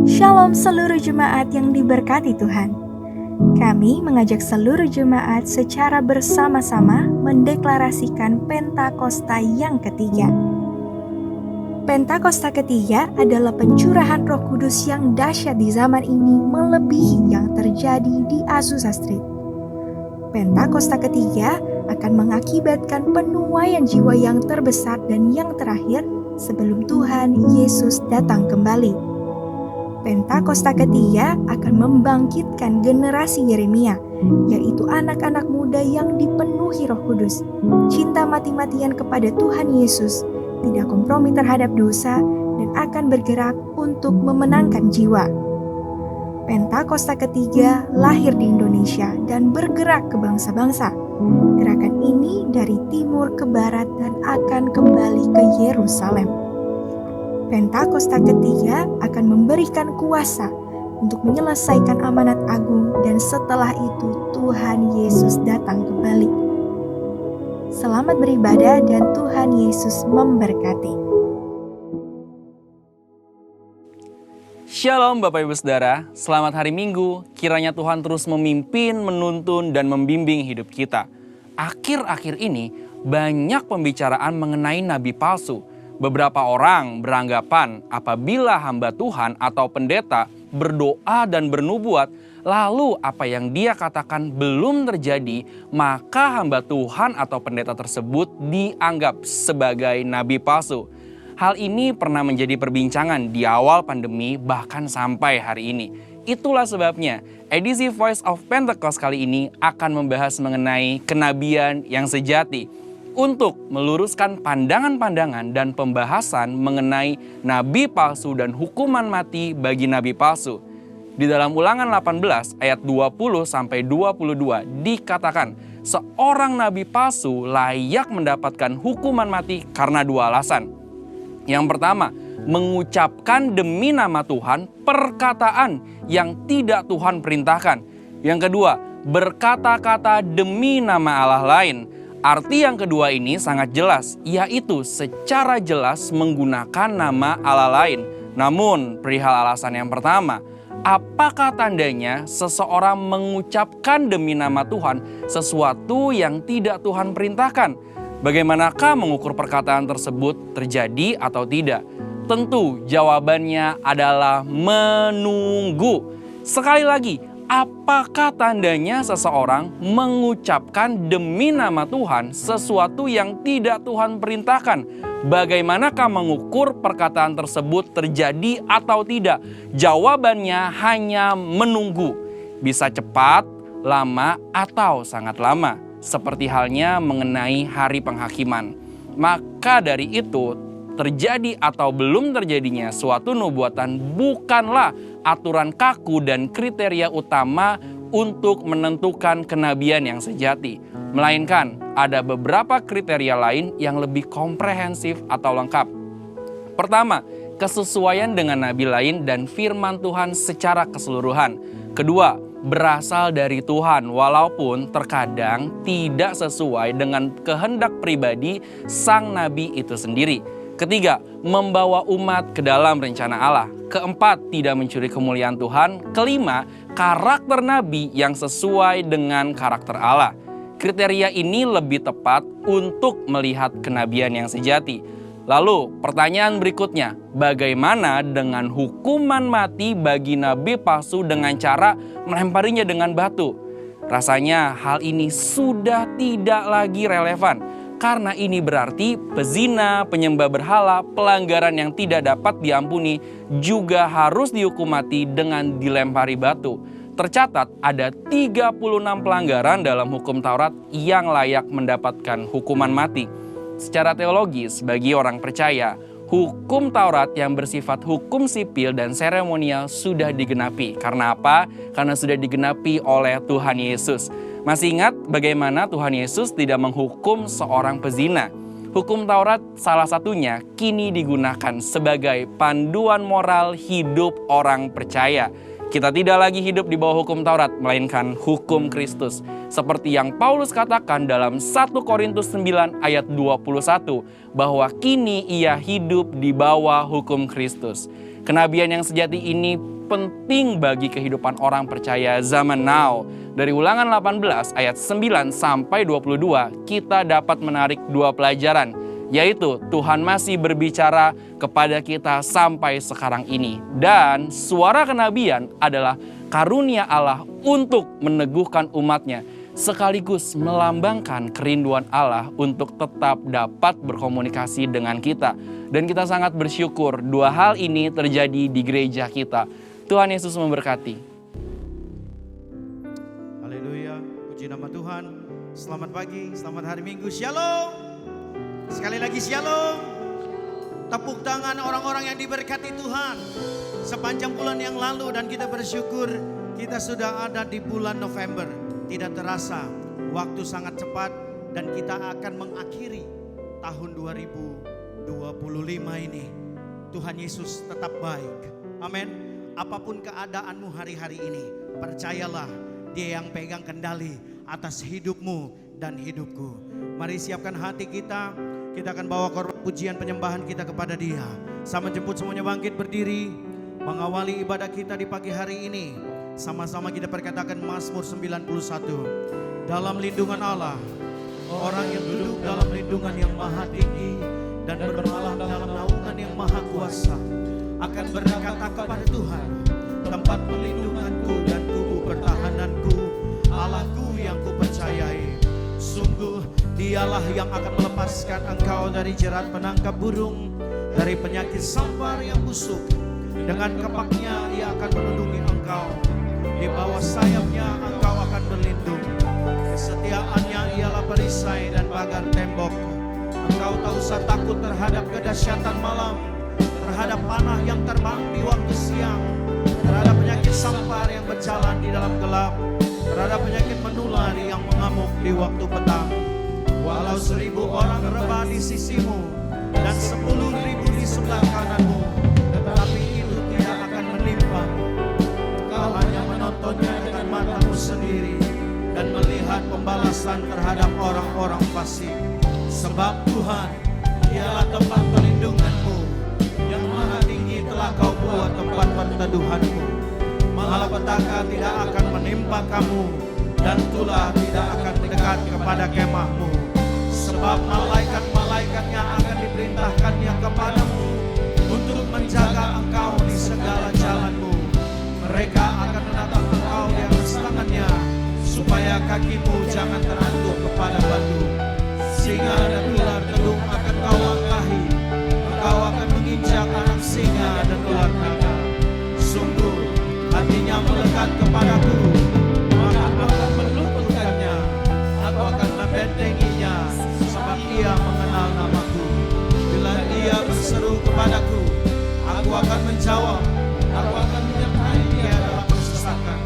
Shalom seluruh jemaat yang diberkati Tuhan. Kami mengajak seluruh jemaat secara bersama-sama mendeklarasikan Pentakosta yang ketiga. Pentakosta ketiga adalah pencurahan Roh Kudus yang dahsyat di zaman ini melebihi yang terjadi di Azusa Street. Pentakosta ketiga akan mengakibatkan penuaian jiwa yang terbesar dan yang terakhir sebelum Tuhan Yesus datang kembali. Pentakosta ketiga akan membangkitkan generasi Yeremia, yaitu anak-anak muda yang dipenuhi Roh Kudus, cinta mati-matian kepada Tuhan Yesus, tidak kompromi terhadap dosa, dan akan bergerak untuk memenangkan jiwa. Pentakosta ketiga lahir di Indonesia dan bergerak ke bangsa-bangsa. Gerakan ini dari timur ke barat dan akan kembali ke Yerusalem. Pentakosta ketiga akan memberikan kuasa untuk menyelesaikan amanat agung dan setelah itu Tuhan Yesus datang kembali. Selamat beribadah dan Tuhan Yesus memberkati. Shalom Bapak Ibu Saudara, selamat hari Minggu. Kiranya Tuhan terus memimpin, menuntun, dan membimbing hidup kita. Akhir-akhir ini banyak pembicaraan mengenai nabi palsu. Beberapa orang beranggapan apabila hamba Tuhan atau pendeta berdoa dan bernubuat, lalu apa yang dia katakan belum terjadi, maka hamba Tuhan atau pendeta tersebut dianggap sebagai nabi palsu. Hal ini pernah menjadi perbincangan di awal pandemi bahkan sampai hari ini. Itulah sebabnya edisi Voice of Pentecost kali ini akan membahas mengenai kenabian yang sejati. Untuk meluruskan pandangan-pandangan dan pembahasan mengenai nabi palsu dan hukuman mati bagi nabi palsu. Di dalam Ulangan 18 ayat 20-22 dikatakan, seorang nabi palsu layak mendapatkan hukuman mati karena dua alasan. Yang pertama, mengucapkan demi nama Tuhan perkataan yang tidak Tuhan perintahkan. Yang kedua, berkata-kata demi nama Allah lain. Arti yang kedua ini sangat jelas, yaitu secara jelas menggunakan nama Allah lain. Namun, perihal alasan yang pertama, apakah tandanya seseorang mengucapkan demi nama Tuhan sesuatu yang tidak Tuhan perintahkan? Bagaimanakah mengukur perkataan tersebut terjadi atau tidak? Tentu jawabannya adalah menunggu. Sekali lagi, apakah tandanya seseorang mengucapkan demi nama Tuhan sesuatu yang tidak Tuhan perintahkan? Bagaimanakah mengukur perkataan tersebut terjadi atau tidak? Jawabannya hanya menunggu. Bisa cepat, lama, atau sangat lama. Seperti halnya mengenai hari penghakiman. Maka dari itu, terjadi atau belum terjadinya suatu nubuatan bukanlah aturan kaku dan kriteria utama untuk menentukan kenabian yang sejati. Melainkan ada beberapa kriteria lain yang lebih komprehensif atau lengkap. Pertama, kesesuaian dengan nabi lain dan firman Tuhan secara keseluruhan. Kedua, berasal dari Tuhan walaupun terkadang tidak sesuai dengan kehendak pribadi sang nabi itu sendiri. Ketiga, membawa umat ke dalam rencana Allah. Keempat, tidak mencuri kemuliaan Tuhan. Kelima, karakter nabi yang sesuai dengan karakter Allah. Kriteria ini lebih tepat untuk melihat kenabian yang sejati. Lalu, pertanyaan berikutnya, bagaimana dengan hukuman mati bagi nabi palsu dengan cara melemparinya dengan batu? Rasanya hal ini sudah tidak lagi relevan. Karena ini berarti pezina, penyembah berhala, pelanggaran yang tidak dapat diampuni juga harus dihukum mati dengan dilempari batu. Tercatat ada 36 pelanggaran dalam hukum Taurat yang layak mendapatkan hukuman mati. Secara teologis, bagi orang percaya, hukum Taurat yang bersifat hukum sipil dan seremonial sudah digenapi. Karena apa? Karena sudah digenapi oleh Tuhan Yesus. Masih ingat bagaimana Tuhan Yesus tidak menghukum seorang pezina? Hukum Taurat salah satunya kini digunakan sebagai panduan moral hidup orang percaya. Kita tidak lagi hidup di bawah hukum Taurat, melainkan hukum Kristus. Seperti yang Paulus katakan dalam 1 Korintus 9 ayat 21, bahwa kini ia hidup di bawah hukum Kristus. Kenabian yang sejati ini penting bagi kehidupan orang percaya zaman now. Dari Ulangan 18 ayat 9 sampai 22, kita dapat menarik dua pelajaran, yaitu Tuhan masih berbicara kepada kita sampai sekarang ini. Dan suara kenabian adalah karunia Allah untuk meneguhkan umatnya, sekaligus melambangkan kerinduan Allah untuk tetap dapat berkomunikasi dengan kita. Dan kita sangat bersyukur dua hal ini terjadi di gereja kita. Tuhan Yesus memberkati. Haleluya, puji nama Tuhan. Selamat pagi, selamat hari Minggu. Shalom. Sekali lagi shalom. Tepuk tangan orang-orang yang diberkati Tuhan sepanjang bulan yang lalu, dan kita bersyukur kita sudah ada di bulan November. Tidak terasa, waktu sangat cepat, dan kita akan mengakhiri tahun 2025 ini. Tuhan Yesus tetap baik. Amin. Apapun keadaanmu hari-hari ini, percayalah Dia yang pegang kendali atas hidupmu dan hidupku. Mari siapkan hati kita. Kita akan bawa korban pujian penyembahan kita kepada Dia. Sama jemput semuanya bangkit berdiri, mengawali ibadah kita di pagi hari ini. Sama-sama kita perkatakan Mazmur 91. Dalam lindungan Allah, orang yang duduk dalam lindungan yang maha tinggi dan bermalam dalam naungan yang maha kuasa akan berkata kepada Tuhan, tempat perlindunganku dan tubuh pertahananku, Allahku yang kupercayai. Sungguh Dialah yang akan melepaskan engkau dari jerat penangkap burung, dari penyakit sampar yang busuk. Dengan kepaknya Ia akan melindungi engkau, di bawah sayapnya engkau akan berlindung. Kesetiaannya ialah perisai dan pagar tembok. Engkau tak usah takut terhadap kedahsyatan malam, terhadap panah yang terbang di waktu siang, terhadap penyakit sampar yang berjalan di dalam gelap, terhadap penyakit menular yang mengamuk di waktu petang. Walau 1000 orang rebah di sisimu dan 10.000 di sebelah kananmu, tetapi itu tidak akan menimpamu. Kau hanya menontonnya dengan matamu sendiri dan melihat pembalasan terhadap orang-orang fasik. Sebab Tuhan Dialah tempat perlindunganmu, yang maha tinggi telah kau buat tempat perteduhanmu. Malapetaka tidak akan menimpa kamu, dan tulah tidak akan mendekat kepada kemahmu. Sebab malaikat-malaikatnya akan diperintahkannya kepadamu untuk menjaga engkau di segala jalanmu. Mereka akan menatang engkau di atas tangannya, supaya kakimu jangan terantuk kepada batu. Singa dan ular teluk akan kau langkahi, engkau akan menginjak anak singa dan ular naga. Sungguh hatinya melekat kepadaku, maka aku akan meluputkannya, aku akan membentenginya, sebab ia mengenal namaku. Bila dia berseru kepadaku, aku akan menjawab, aku akan menyertai dia dalam kesesakan,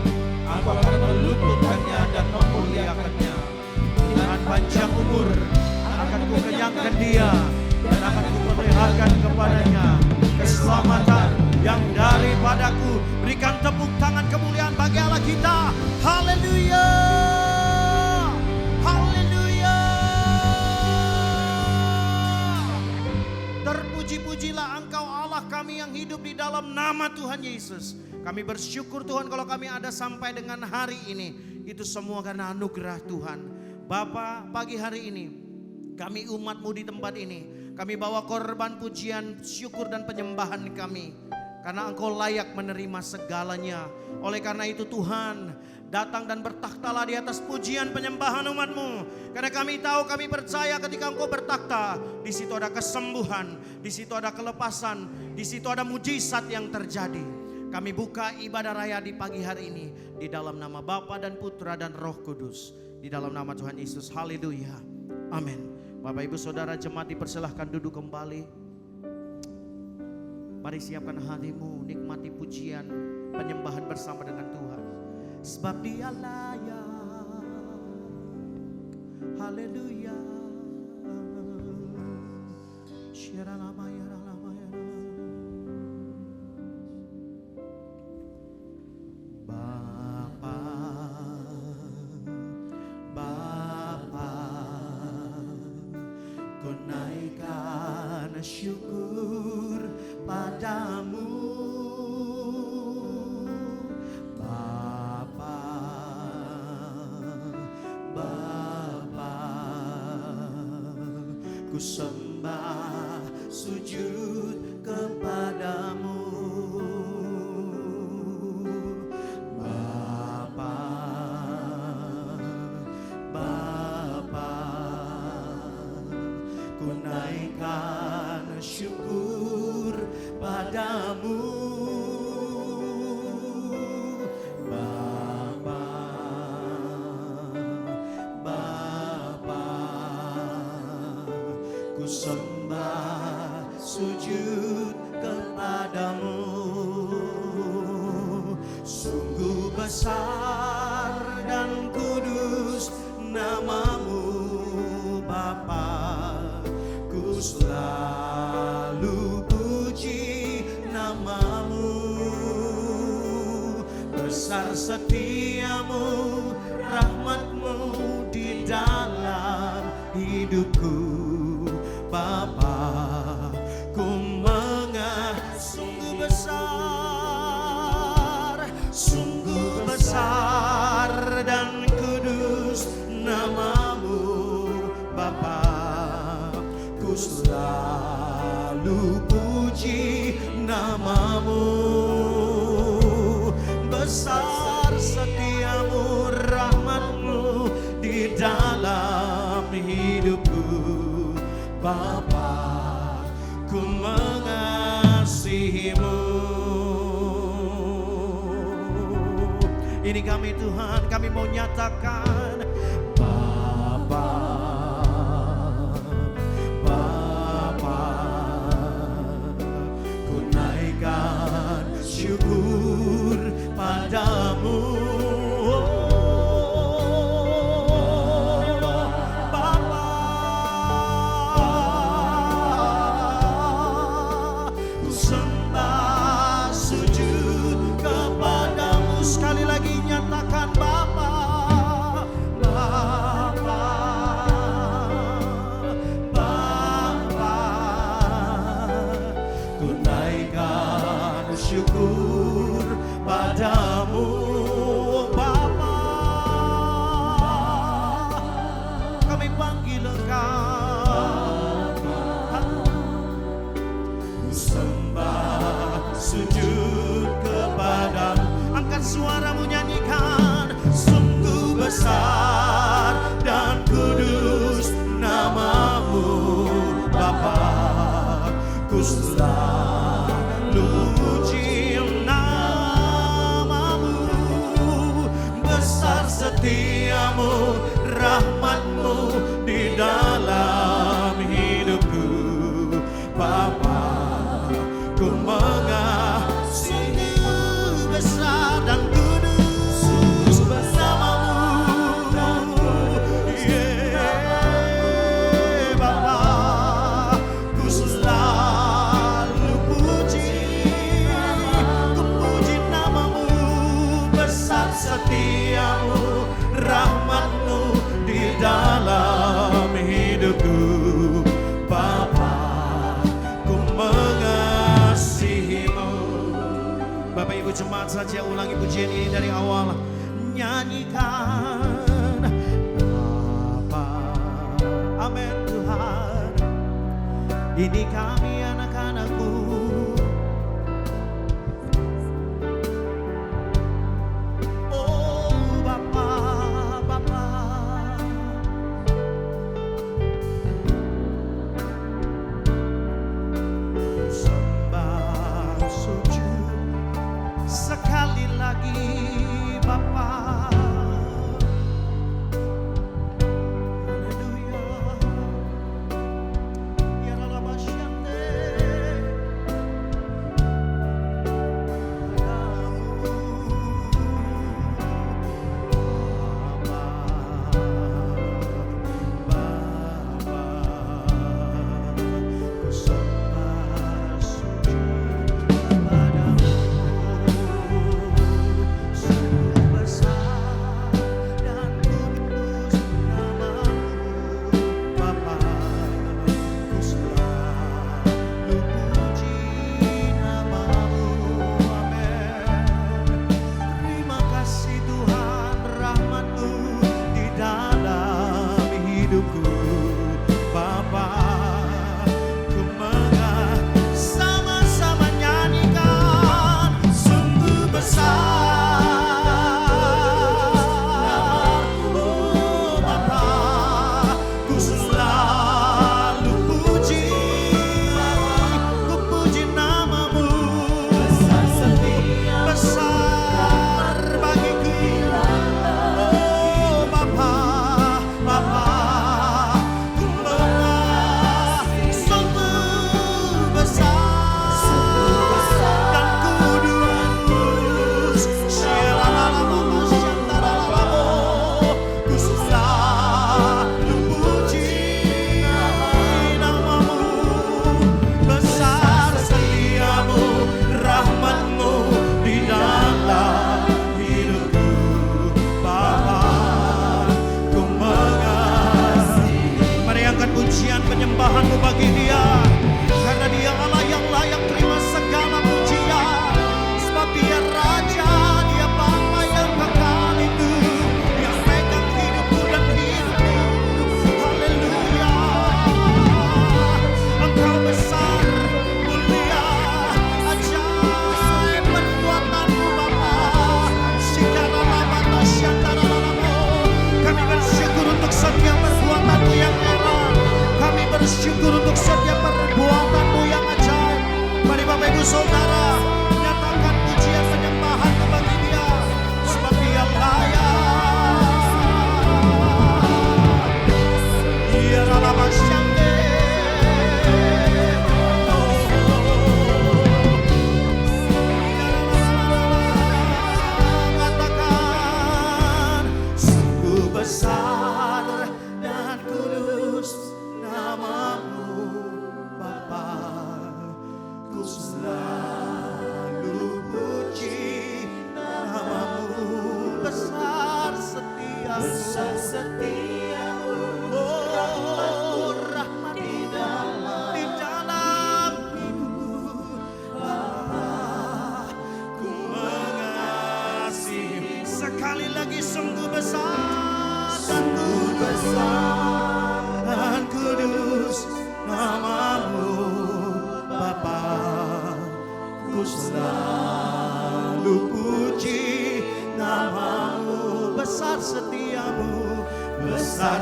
aku akan meluputkannya dan memuliakannya. Dengan panjang umur akan kukenyangkan dia, dan akan kuperlihatkan kepadanya keselamatan yang daripadaku. Berikan tepuk tangan kemuliaan bagi Allah kita. Haleluya, haleluya. Terpuji-pujilah Engkau Allah kami yang hidup di dalam nama Tuhan Yesus. Kami bersyukur Tuhan kalau kami ada sampai dengan hari ini. Itu semua karena anugerah Tuhan. Bapa, pagi hari ini kami umat-Mu di tempat ini, kami bawa korban pujian, syukur dan penyembahan kami. Karena Engkau layak menerima segalanya. Oleh karena itu Tuhan, datang dan bertakhtalah di atas pujian penyembahan umat-Mu. Karena kami tahu, kami percaya ketika Engkau bertakhta, di situ ada kesembuhan, di situ ada kelepasan, di situ ada mujizat yang terjadi. Kami buka ibadah raya di pagi hari ini di dalam nama Bapa dan Putra dan Roh Kudus. Di dalam nama Tuhan Yesus. Haleluya. Amin. Bapak Ibu Saudara jemaat dipersilahkan duduk kembali. Mari siapkan hatimu, nikmati pujian penyembahan bersama dengan Tuhan. Sebab Dia layak. Haleluya. sembah sujud kepadamu Bapa, Bapa, ku naikkan syukur padamu Bapa, Bapa, ku sembah sujud kepadamu. Sungguh besar dan kudus namamu Bapa, ku selalu puji namamu. Besar setiamu, rahmatmu di dalam hidupku Bapa, ku sungguh besar dan kudus namamu Bapa, ku selalu puji namamu. Besar setiamu, rahmatmu di dalam hidupku Bapa, ku mengasihimu. Ini kami Tuhan, kami mau nyatakan Bapa, Bapa, ku naikkan syukur padamu. Sekali lagi nyatakan Bapa, Bapa, Bapa, ku naikkan syukur padamu Bapa, kami panggil Engkau, ku sembah sujud kepadamu. Angkat suaramu, nyanyikan. Sungguh besar dan kudus namamu Bapa, ku selalu puji namamu. Besar setiamu, rahmatmu di dalam hidupku Bapa, ku mengasihi. Besar dan kudus namamu, Bapa, ku selalu puji namamu. Besar setiamu, rahmatmu di dalam hidupku Bapa, ku mengasihimu. Bapak Ibu jemaat saja ulangi pujian ini dari awal. Nyanyikan Bapa. Amin Tuhan. Ini kami anak-anakmu. Oh Bapa, Bapa. Sembah sujud sekali lagi Bapa. Haleluya. Ya Rabbashande. bagi Dia. Karena Dia Allah yang layak terima segala pujian. Sebab Dia Raja, Dia Bapa yang kekal itu, yang pegang hidupku dan hidupmu. Haleluya. Engkau besar, mulia, ajaib perbuatanmu Bapa. Sikara lama tasyantara lama. Kami bersyukur untuk setiap perbuatanmu yang hebat. Kami bersyukur untuk setiap perbuatanmu yang ajaib. Mari Bapak Ibu Saudara, nyatakan pujian penyembahan bagi Dia, sebab Dia layak. Dia lama syante. Katakan, sungguh besar dan kudus namamu Bapa. Ku selalu puji namamu. Besar setiamu, oh rahmat di dalam hidupku. Bapa, ku mengasihi. Sekali lagi, sungguh besar dan kudus namamu Bapa. Ku selalu puji namamu. Besar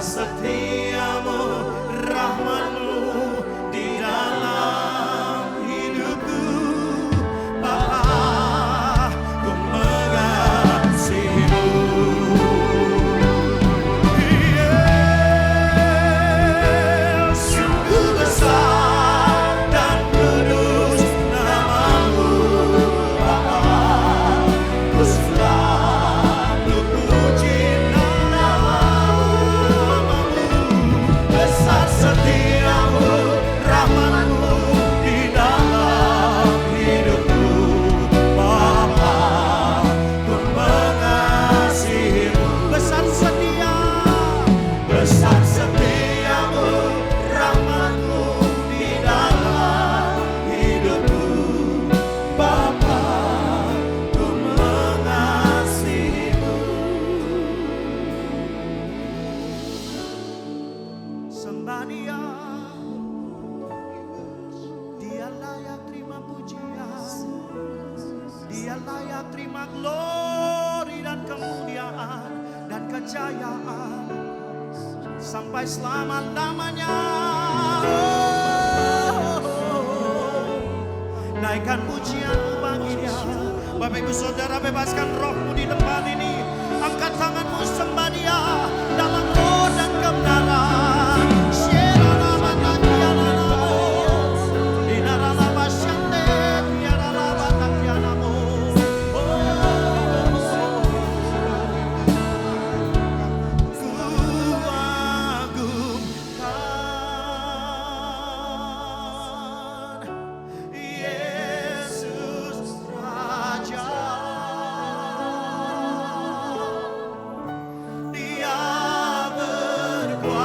setiamu, rahmatmu di dalam hidupku. Bapa, ku mengasihimu. Sungguh besar dan kudus namamu Bapa. Ku selalu puji namamu. Besar setiamu, rahmatmu di dalam hidupku. Bapa, ku mengasihimu. Besar setiamu, rahmatmu di dalam hidupku. Bapa, ku mengasihimu. Sembah Dia, Dia layak terima pujian, Dia layak terima glori dan kemuliaan dan kejayaan sampai selama-lamanya. Naikkan pujianmu bagi Dia. Bapak Ibu Saudara, bebaskan rohmu di tempat ini. Angkat tanganmu, sembah Dia dalam roh dan kebenaran. Dia berkuasa.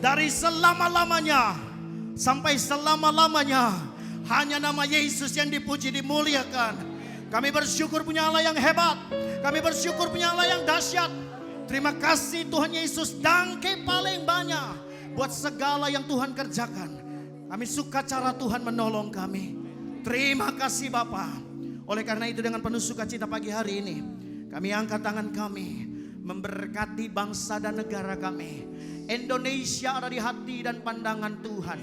Dari selama-lamanya sampai selama-lamanya hanya nama Yesus yang dipuji, dimuliakan. Kami bersyukur punya Allah yang hebat. Kami bersyukur punya Allah yang dahsyat. Terima kasih Tuhan Yesus, dangke paling banyak buat segala yang Tuhan kerjakan. Kami suka cara Tuhan menolong kami. Terima kasih Bapa. Oleh karena itu dengan penuh sukacita pagi hari ini, kami angkat tangan kami memberkati bangsa dan negara kami. Indonesia ada di hati dan pandangan Tuhan.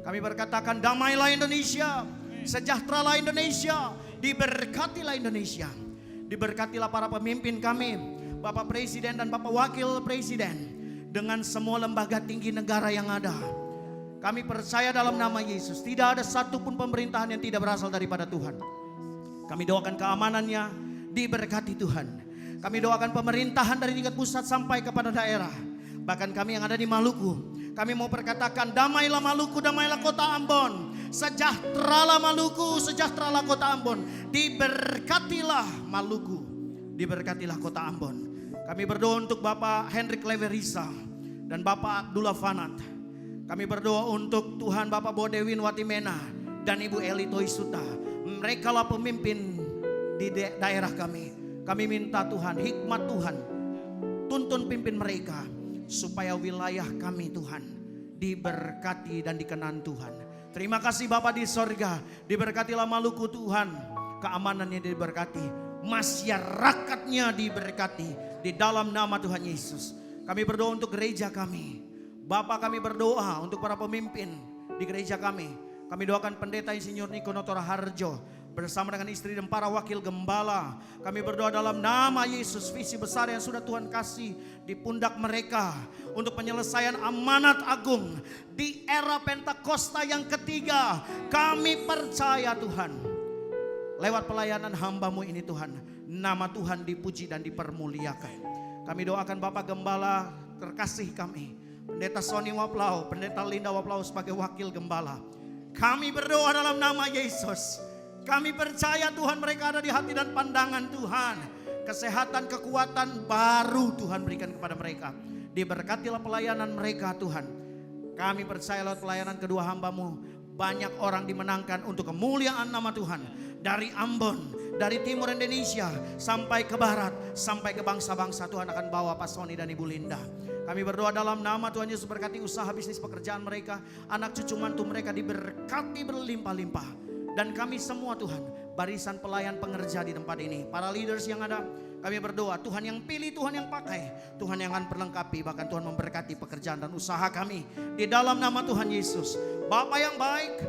Kami berkatakan damailah Indonesia, sejahteralah Indonesia, diberkatilah Indonesia. Diberkatilah para pemimpin kami, Bapak Presiden dan Bapak Wakil Presiden, dengan semua lembaga tinggi negara yang ada. Kami percaya dalam nama Yesus, tidak ada satupun pemerintahan yang tidak berasal daripada Tuhan. Kami doakan keamanannya, diberkati Tuhan. Kami doakan pemerintahan dari tingkat pusat sampai kepada daerah. Bahkan kami yang ada di Maluku, kami mau perkatakan damailah Maluku, damailah kota Ambon. Sejahteralah Maluku, sejahteralah kota Ambon. Diberkatilah Maluku, diberkatilah kota Ambon. Kami berdoa untuk Bapak Hendrik Leverisa dan Bapak Abdullah Fanat. Kami berdoa untuk Tuhan Bapak Bodewin Watimena dan Ibu Eli Toisuta. Mereka lah pemimpin di daerah kami. Kami minta Tuhan, hikmat Tuhan, tuntun pimpin mereka supaya wilayah kami Tuhan diberkati dan dikenan Tuhan. Terima kasih Bapa di sorga, diberkatilah Maluku Tuhan, keamanannya diberkati, masyarakatnya diberkati di dalam nama Tuhan Yesus. Kami berdoa untuk gereja kami. Bapak, kami berdoa untuk para pemimpin di gereja kami. Kami doakan Pendeta Insinyur Niko Notora Harjo bersama dengan istri dan para wakil gembala. Kami berdoa dalam nama Yesus, visi besar yang sudah Tuhan kasih di pundak mereka untuk penyelesaian amanat agung di era Pentakosta yang ketiga. Kami percaya Tuhan, lewat pelayanan hamba-Mu ini Tuhan, nama Tuhan dipuji dan dipermuliakan. Kami doakan Bapak Gembala terkasih kami, Pendeta Sony Waplau, Pendeta Linda Waplau sebagai wakil gembala. Kami berdoa dalam nama Yesus. Kami percaya Tuhan mereka ada di hati dan pandangan Tuhan. Kesehatan, kekuatan baru Tuhan berikan kepada mereka. Diberkatilah pelayanan mereka Tuhan. Kami percaya lewat pelayanan kedua hamba-Mu, banyak orang dimenangkan untuk kemuliaan nama Tuhan. Dari Ambon, dari timur Indonesia sampai ke barat, sampai ke bangsa-bangsa, Tuhan akan bawa Pak Sony dan Ibu Linda. Kami berdoa dalam nama Tuhan Yesus, berkati usaha bisnis pekerjaan mereka, anak cucu mantu mereka diberkati berlimpah-limpah. Dan kami semua Tuhan, barisan pelayan pengerja di tempat ini, para leaders yang ada, kami berdoa Tuhan yang pilih, Tuhan yang pakai, Tuhan yang akan perlengkapi, bahkan Tuhan memberkati pekerjaan dan usaha kami di dalam nama Tuhan Yesus. Bapa yang baik,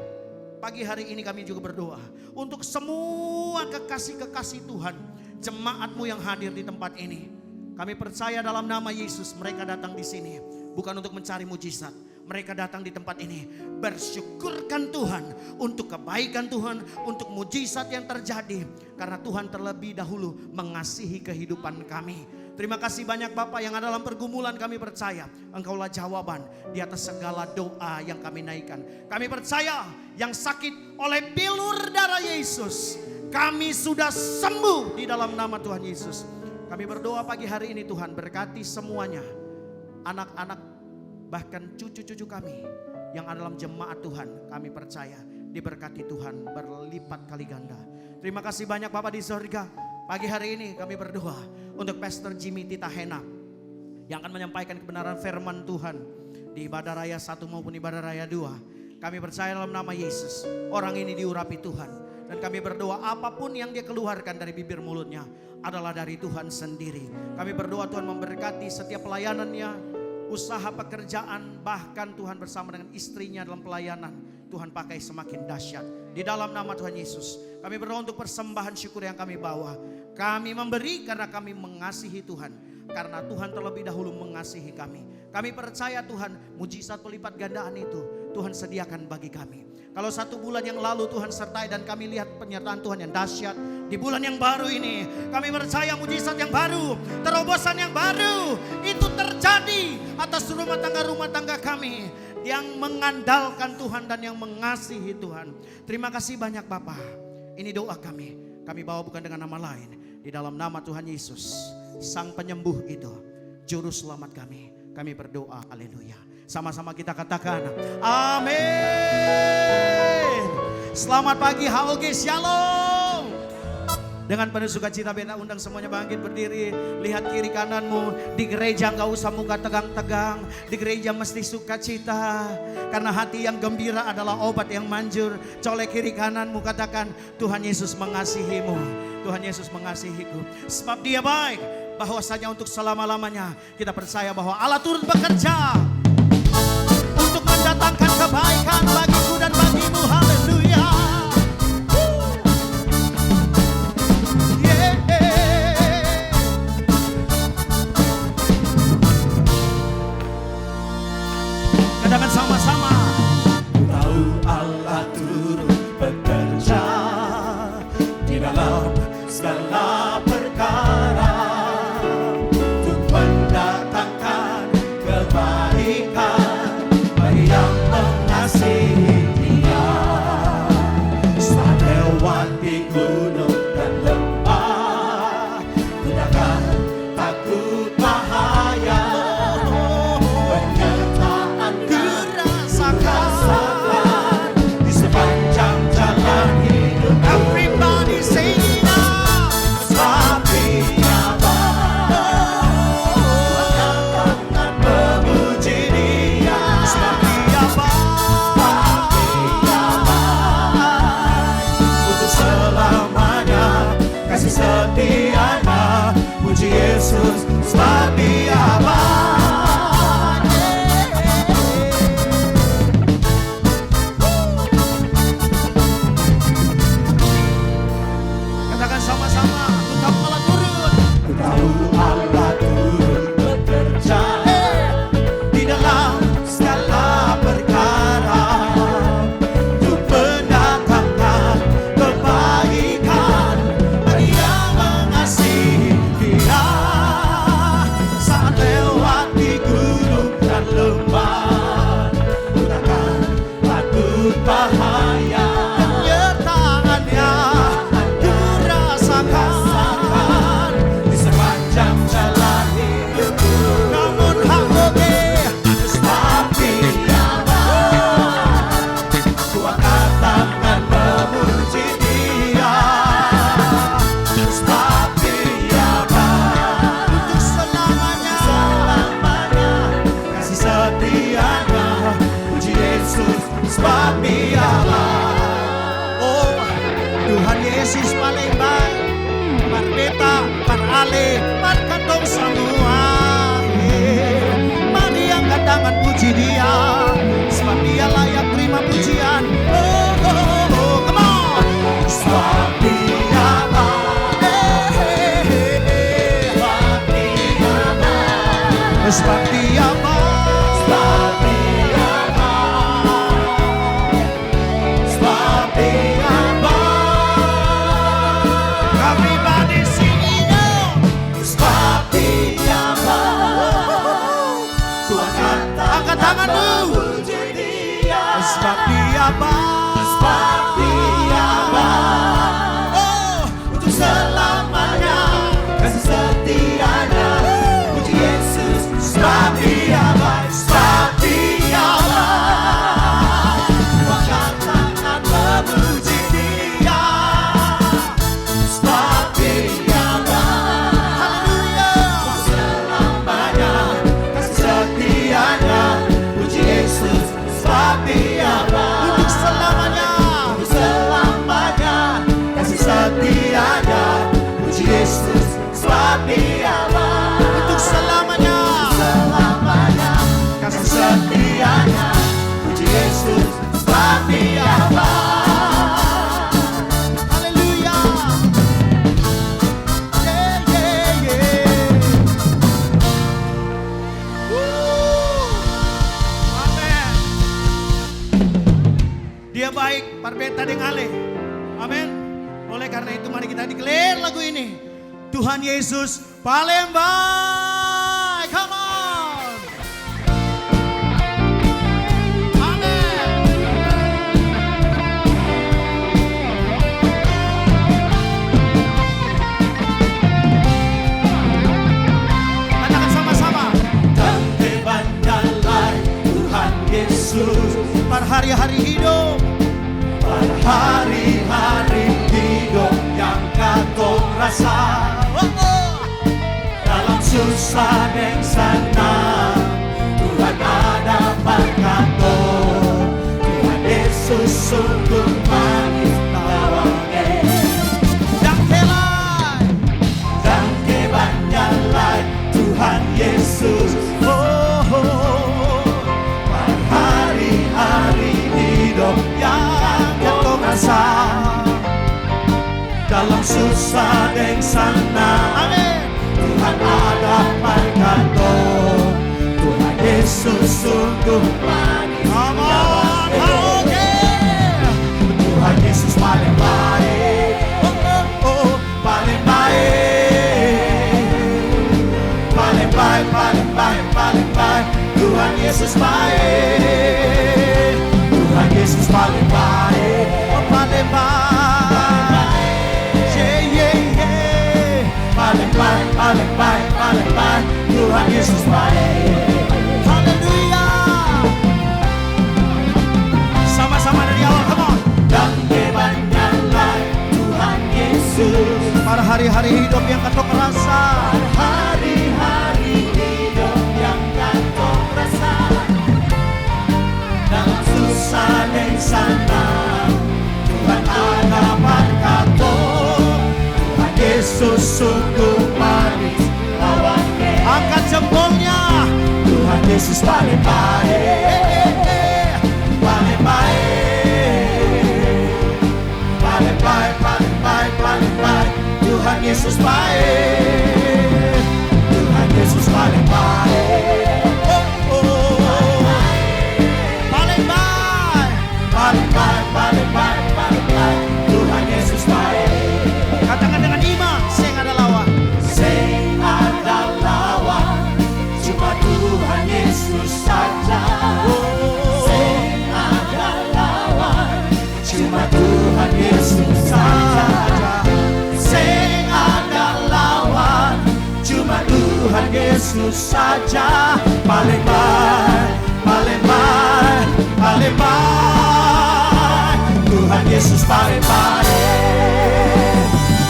pagi hari ini kami juga berdoa untuk semua kekasih-kekasih Tuhan, jemaat-Mu yang hadir di tempat ini. Kami percaya dalam nama Yesus, mereka datang di sini bukan untuk mencari mujizat. Mereka datang di tempat ini bersyukurkan Tuhan untuk kebaikan Tuhan, untuk mujizat yang terjadi. Karena Tuhan terlebih dahulu mengasihi kehidupan kami. Terima kasih banyak Bapak yang ada dalam pergumulan, kami percaya Engkaulah jawaban di atas segala doa yang kami naikkan. Kami percaya yang sakit oleh bilur darah Yesus, kami sudah sembuh di dalam nama Tuhan Yesus. Kami berdoa pagi hari ini Tuhan, berkati semuanya, anak-anak bahkan cucu-cucu kami yang ada dalam jemaat Tuhan. Kami percaya diberkati Tuhan berlipat kali ganda. Terima kasih banyak Bapak di sorga. Pagi hari ini kami berdoa untuk Pastor Jimmy Titahena yang akan menyampaikan kebenaran firman Tuhan di ibadah raya 1 maupun ibadah raya 2. Kami percaya dalam nama Yesus, orang ini diurapi Tuhan. Dan kami berdoa apapun yang dia keluarkan dari bibir mulutnya adalah dari Tuhan sendiri. Kami berdoa Tuhan memberkati setiap pelayanannya, usaha pekerjaan, bahkan Tuhan bersama dengan istrinya dalam pelayanan. Tuhan pakai semakin dahsyat. Di dalam nama Tuhan Yesus, kami berdoa untuk persembahan syukur yang kami bawa. Kami memberi karena kami mengasihi Tuhan. Karena Tuhan terlebih dahulu mengasihi kami. Kami percaya Tuhan, mujizat pelipat gandaan itu Tuhan sediakan bagi kami. Kalau 1 bulan yang lalu Tuhan sertai dan kami lihat penyertaan Tuhan yang dahsyat, di bulan yang baru ini kami percaya mujizat yang baru, terobosan yang baru itu terjadi atas rumah tangga kami yang mengandalkan Tuhan dan yang mengasihi Tuhan. Terima kasih banyak Bapa. Ini doa kami bawa bukan dengan nama lain, di dalam nama Tuhan Yesus, Sang Penyembuh itu, Juru Selamat kami berdoa, haleluya. Sama-sama kita katakan, amin. Selamat pagi HOG, shalom. Dengan penuh sukacita beta undang semuanya bangkit berdiri. Lihat kiri kananmu, di gereja gak usah muka tegang-tegang. Di gereja mesti sukacita. Karena hati yang gembira adalah obat yang manjur. Colek kiri kananmu, katakan, Tuhan Yesus mengasihimu. Tuhan Yesus mengasihiku. Sebab Dia baik, bahwasanya untuk selama-lamanya. Kita percaya bahwa Allah turut bekerja untuk mendatangkan kebaikan bagiku dan bagimu. Haleluya. Katakan sama-sama. Ku tahu Allah turut bekerja di dalam segala perkara untuk mendatangkan kebaikan bagi yang mengasihi Dia. Saat lewati gunung dan lembah, ku takkan takut bahaya. Penyertaan dirasakan di sepanjang jalan hidup. Everybody say it now. Sebab Dia baik, akan memuji Dia. Sebab Dia baik, untuk selamanya kasih setianya. Puji Yesus, sebab Dia baik. Katakan sama-sama, ku tahu Allah turut. Ku tahu Allah turut bekerja di dalam segala perkara untuk mendatangkan kebaikan bagi yang mengasihi Dia. Saat lewati gunung dan lembah, ku takkan takut bahaya. Penyertaannya dirasakan di sepanjang jalan hidupku. Namun HOG, sebab Dia baik, ku angkat tangan memuji Dia. Sebab Dia baik, untuk selamanya, kasih setianya. Puji Yesus, sebab Dia baik. Oh, Tuhan Yesus paling baik. Par beta, par ale, par kantong semua. Mari angkat tangan puji Dia, sebab Dia layak terima pujian. Oh, oh, oh, come on. Sebab Dia baik, sebab Dia baik, sebab Dia baik, sebab Dia baik, sebab Dia baik. Everybody sing it out. Sebab Dia baik, ku angkat tanganmu, puji Dia. Sebab Dia baik, sebab Dia baik. Oh, untuk selamanya kasih setianya. Puji Yesus, sebab Dia baik, sebab Dia baik. Ku angkat tangan memuji Dia. Sebab Dia baik. Haleluya. Selamanya kasih setianya. Puji Yesus, sebab Dia baik. Untuk selamanya, untuk selamanya kasih setianya. Puji Yesus, sebab Dia baik. Untuk selamanya, selamanya kasih setianya. Puji Yesus, sebab Dia baik. Haleluya. Yeah, yeah, yeah. Woo. Amen. Dia baik, parbeta deng ale. Amin. Oleh karena itu mari kita declare lagu ini. Tuhan Yesus paling baik. Come on. Amin. Katakan sama-sama. Tante bandalai Yesus. Pada hari-hari hidup, pada hari-hari hidup yang kau rasa, dalam susah dan senang, Tuhan ada berkata, Tuhan Yesus sungguh manis tawanya. Dan kebanyakan Tuhan Yesus. Pada hari-hari hidup yang kau rasa, dalam susah dan senang, Tuhan ada berkata, Tuhan Yesus sungguh manis tawanya. Tuhan Yesus paling baik, paling baik, paling baik, paling baik, paling baik. Tuhan Yesus baik, Tuhan Yesus paling baik, paling baik, paling baik, paling baik, paling baik. Tuhan Yesus baik. Haleluya. Sama-sama dari awal, come on. Dan kebanyakan Tuhan Yesus. Pada hari-hari hidup yang kau rasa, hari-hari hidup yang kau rasa, dalam susah dan senang, Tuhan ada berkata, Tuhan Yesus sungguh manis tawanya. Angkat jempolnya, Tuhan Yesus paling baik, paling baik, paling baik, paling baik, paling baik. Tuhan Yesus baik, Tuhan Yesus paling baik, paling baik, paling baik, paling baik, paling baik. Tuhan Yesus baik. Katakan dengan iman, sing ada lawan, sing ada lawan, cuma Tuhan Yesus saja. Sing ada lawan, cuma Tuhan Yesus saja. Sing ada lawan, cuma Tuhan Yesus saja. Paling baik, paling baik, paling baik. Tuhan Yesus paling baik,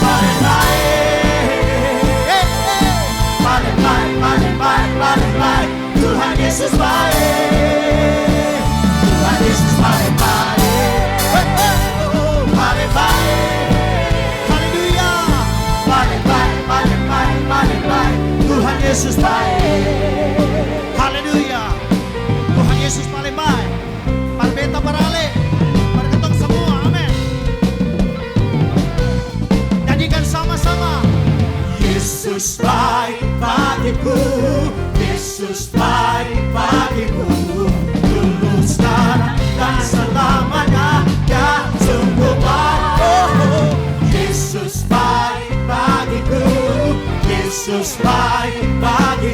paling baik, paling baik, paling baik, paling baik. Tuhan Yesus baik, Tuhan Yesus paling baik, paling baik. Haleluya. Paling baik, paling baik, paling baik. Tuhan Yesus baik. Haleluya. Tuhan Yesus paling baik. Para beta, para ale, para ketong semua, amin. Nyanyikan sama-sama. Yesus baik bagiku, Yesus baik bagiku, dulu sekarang dan selamanya. Ya sungguh baik. Yesus baik bagiku, Yesus baik bagiku.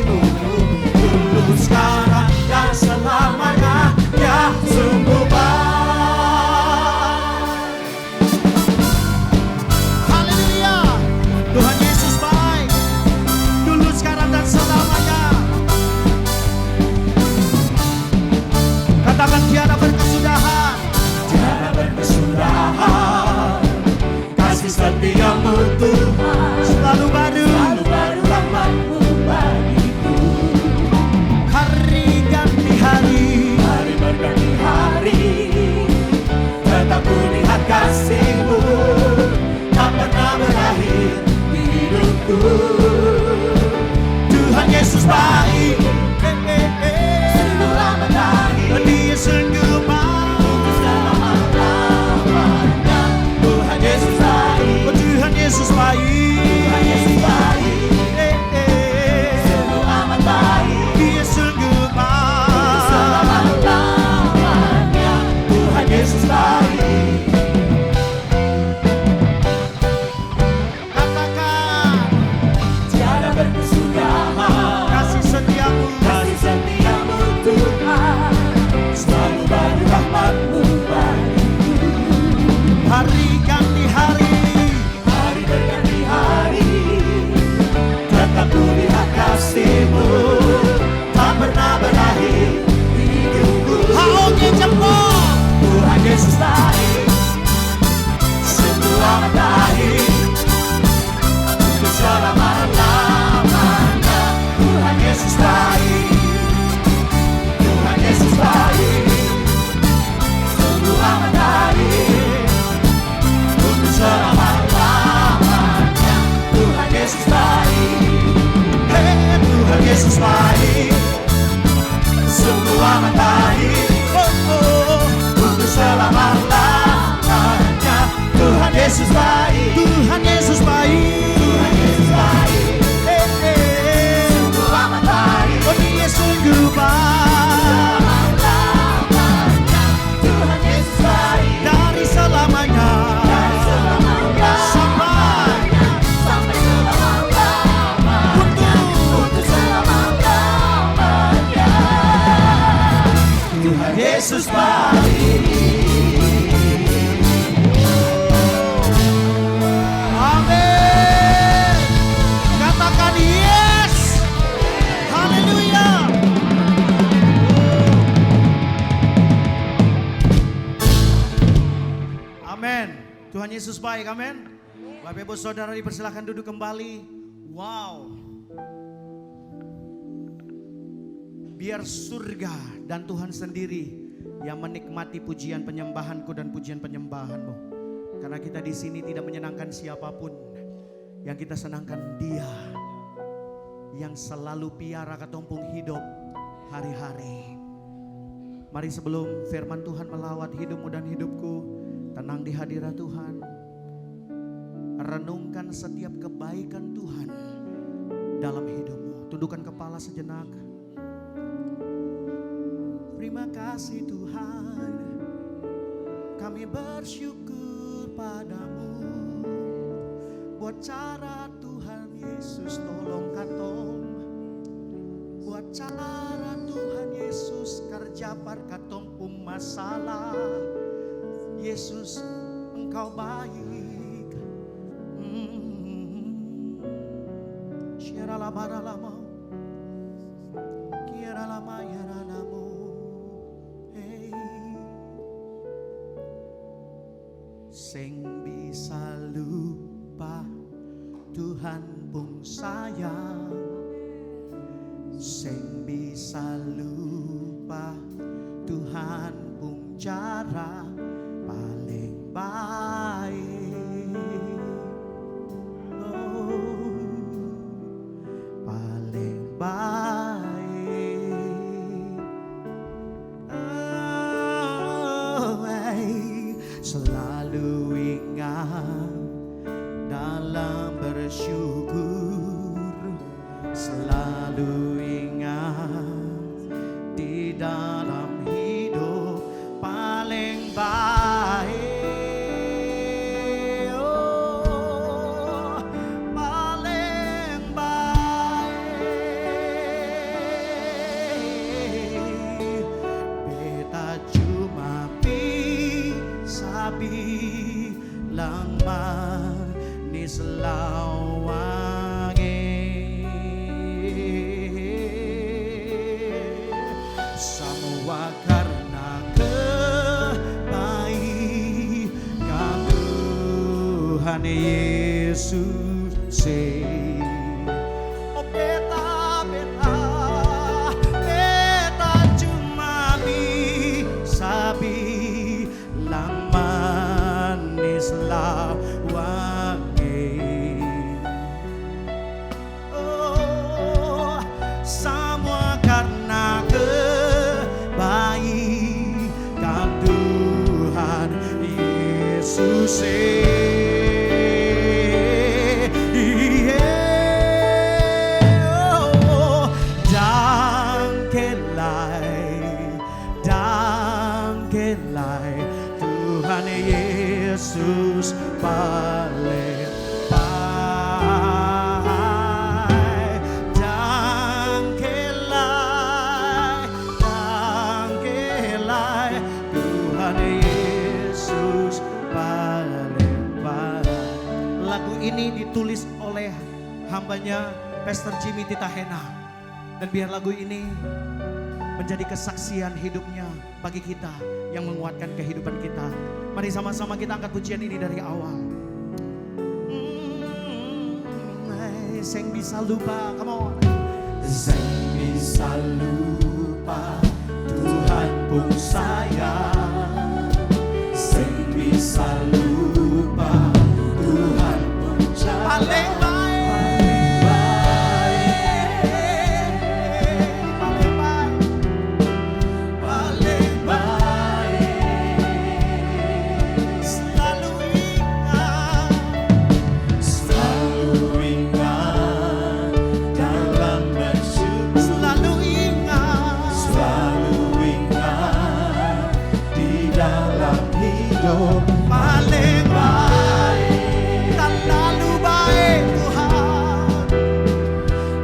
Tuhan Yesus baik. Amin. Katakan yes. Haleluya. Amin. Tuhan Yesus baik, amin. Bapak Ibu Saudara dipersilakan duduk kembali. Wow. Biar surga dan Tuhan sendiri yang menikmati pujian penyembahanku dan pujian penyembahanmu. Karena kita di sini tidak menyenangkan siapapun. Yang kita senangkan Dia yang selalu piara ketumpung hidup hari-hari. Mari sebelum firman Tuhan melawat hidupmu dan hidupku, tenang di hadirat Tuhan. Renungkan setiap kebaikan Tuhan dalam hidupmu. Tundukkan kepala sejenak. Terima kasih Tuhan, kami bersyukur padamu. Buat cara Tuhan Yesus tolong katong. Buat cara Tuhan Yesus kerja par katong pun masalah. Yesus Engkau baik. Syara lama lama. Kira lama ya ranamu. Sing bisa lupa Tuhan pun sayang. Sing bisa lupa Tuhan pun cara paling baik. Oh, paling baik. Oh, selalu ingat dalam bersyukur, selalu ingat di dalam hidup paling baik. Oh, paling baik. Beta cuma sabi lang manis lawangin. Semua karena kebaikan Tuhan Yesus. Oh beta, beta, beta cuma bisa bilang manis lawangin. Oh, semua karena kebaikan Tuhan Yesus. Tuhan Yesus paling baik. Dangkelai Tuhan Yesus paling baik. Lagu ini ditulis oleh hambanya Pastor Jimmy Titahena. Dan biar lagu ini menjadi kesaksian hidupnya bagi kita yang menguatkan kehidupan kita. Mari sama-sama kita angkat pujian ini dari awal. Sing bisa lupa, come on. Sing bisa lupa Tuhan pun sayang. Sing bisa lupa Tuhan pun paling baik. Paling baik, terlalu baik Tuhan,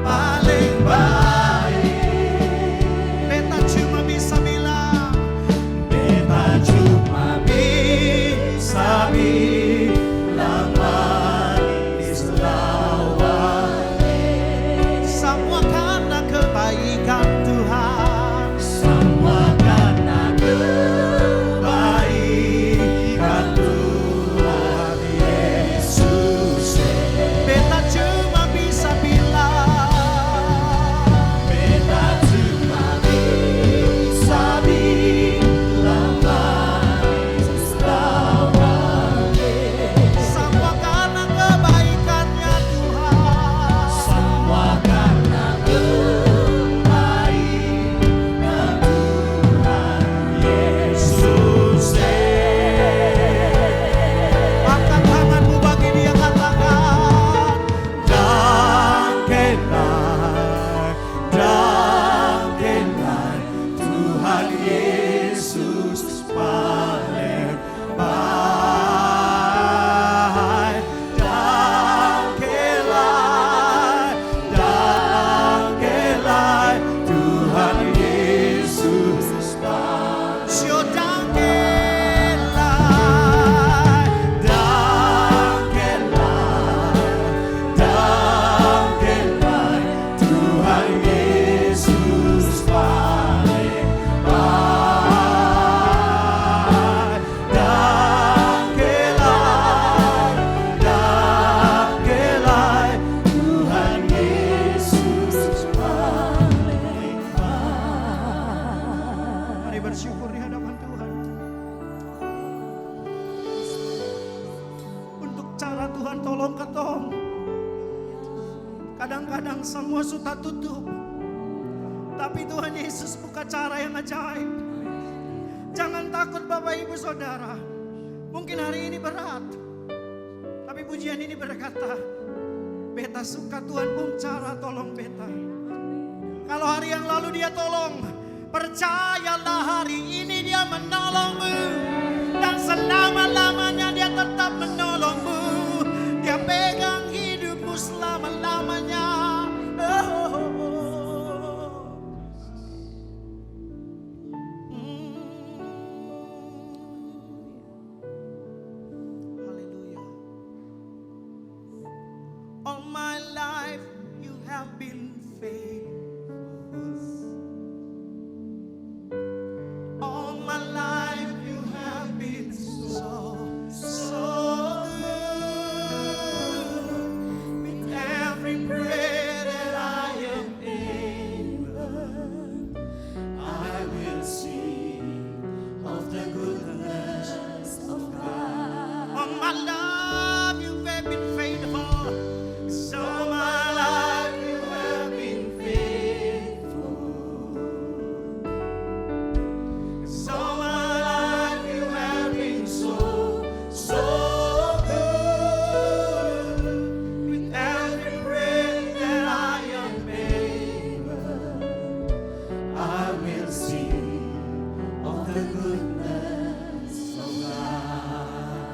paling baik. Beta cuma bisa bilang bersyukur di hadapan Tuhan untuk cara Tuhan tolong ketong. Kadang-kadang semua sudah tutup, tapi Tuhan Yesus buka cara yang ajaib. Jangan takut Bapak Ibu Saudara, mungkin hari ini berat, tapi pujian ini berkata, beta suka Tuhan pun cara tolong beta. Kalau hari yang lalu dia tolong, percayalah hari ini dia menolongmu. Dan selama-lamanya dia tetap menolongmu. Dia pegang hidupmu selama-lamanya. Haleluya. All my life you have been faithful. All my life you have been so good. With every breath that I am able, I will sing of the goodness of God. All my life you have been faithful. So my life you have been faithful. So my life you have been so good. With every breath that I am able, I will sing of the goodness of God.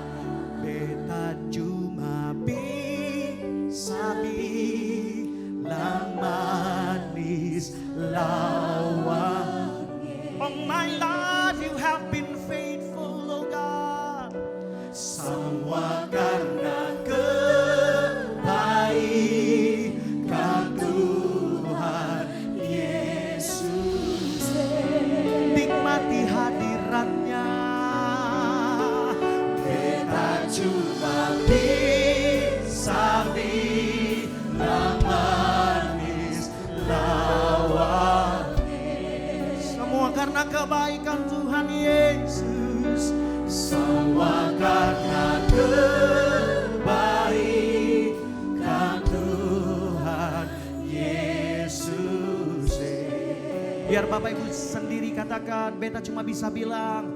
Beta cuma bisa bilang manis lawan. All my life you have been faithful, oh God. Semua karena kebaikan Tuhan Yesus. Nikmati hadiratnya. Kita cuma bisa bilang manis lawan. Semua karena kebaikan Tuhan Yesus. Semua karena kebaikan Tuhan Yesus. Biar Bapak Ibu sendiri katakan, beta cuma bisa bilang,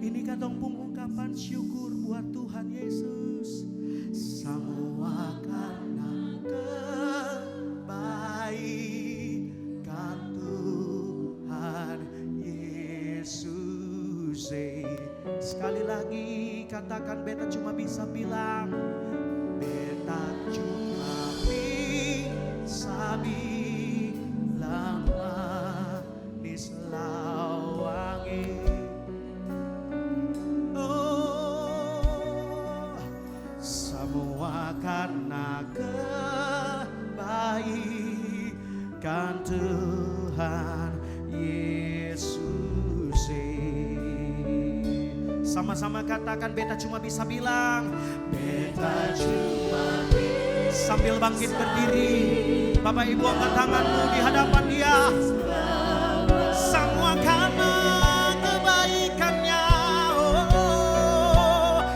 ini katong pengungkapan syukur buat Tuhan Yesus. Semua karena kebaikan Tuhan Yesus. Sekali lagi katakan, beta cuma bisa bilang, beta cuma bisa bilang manis lawangi. Semua karena kebaikan Tuhan Yesus. Sama-sama katakan, beta cuma bisa bilang, beta cuma bisa. Sambil bangkit berdiri, Bapak Ibu angkat tanganmu di hadapan Dia. Semua karena kebaikannya.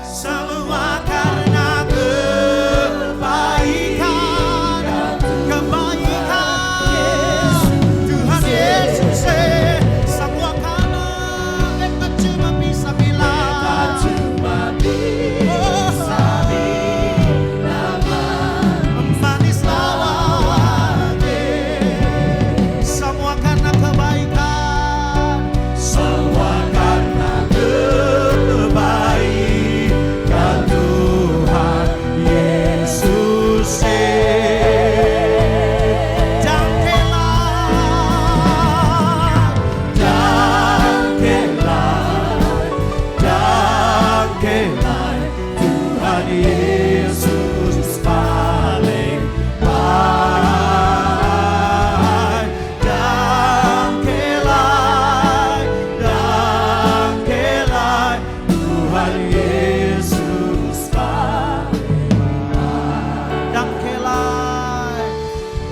Semua karena kebaikan Tuhan Yesus. Semua karena beta cuma bisa bilang, manis lawan. Semua karena kebaikan Yesus paling baik. Dangkelai, dangkelai, Tuhan Yesus paling baik. Dangkelai,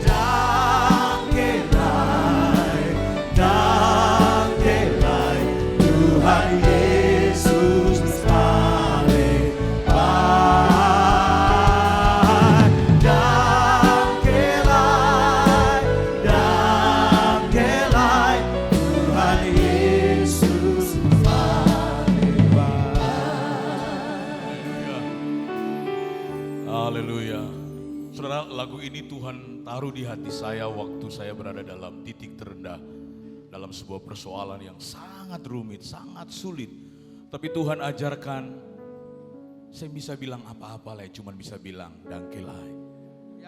dangkelai, dangkelai, Tuhan Yesus paling baik. Dangkelai, dangkelai, Tuhan Yesus paling baik. Haleluya. Saudara, lagu ini Tuhan taruh di hati saya waktu saya berada dalam titik terendah. Dalam sebuah persoalan yang sangat rumit, sangat sulit. Tapi Tuhan ajarkan, saya bisa bilang apa-apa lah, cuman bisa bilang dangkelai.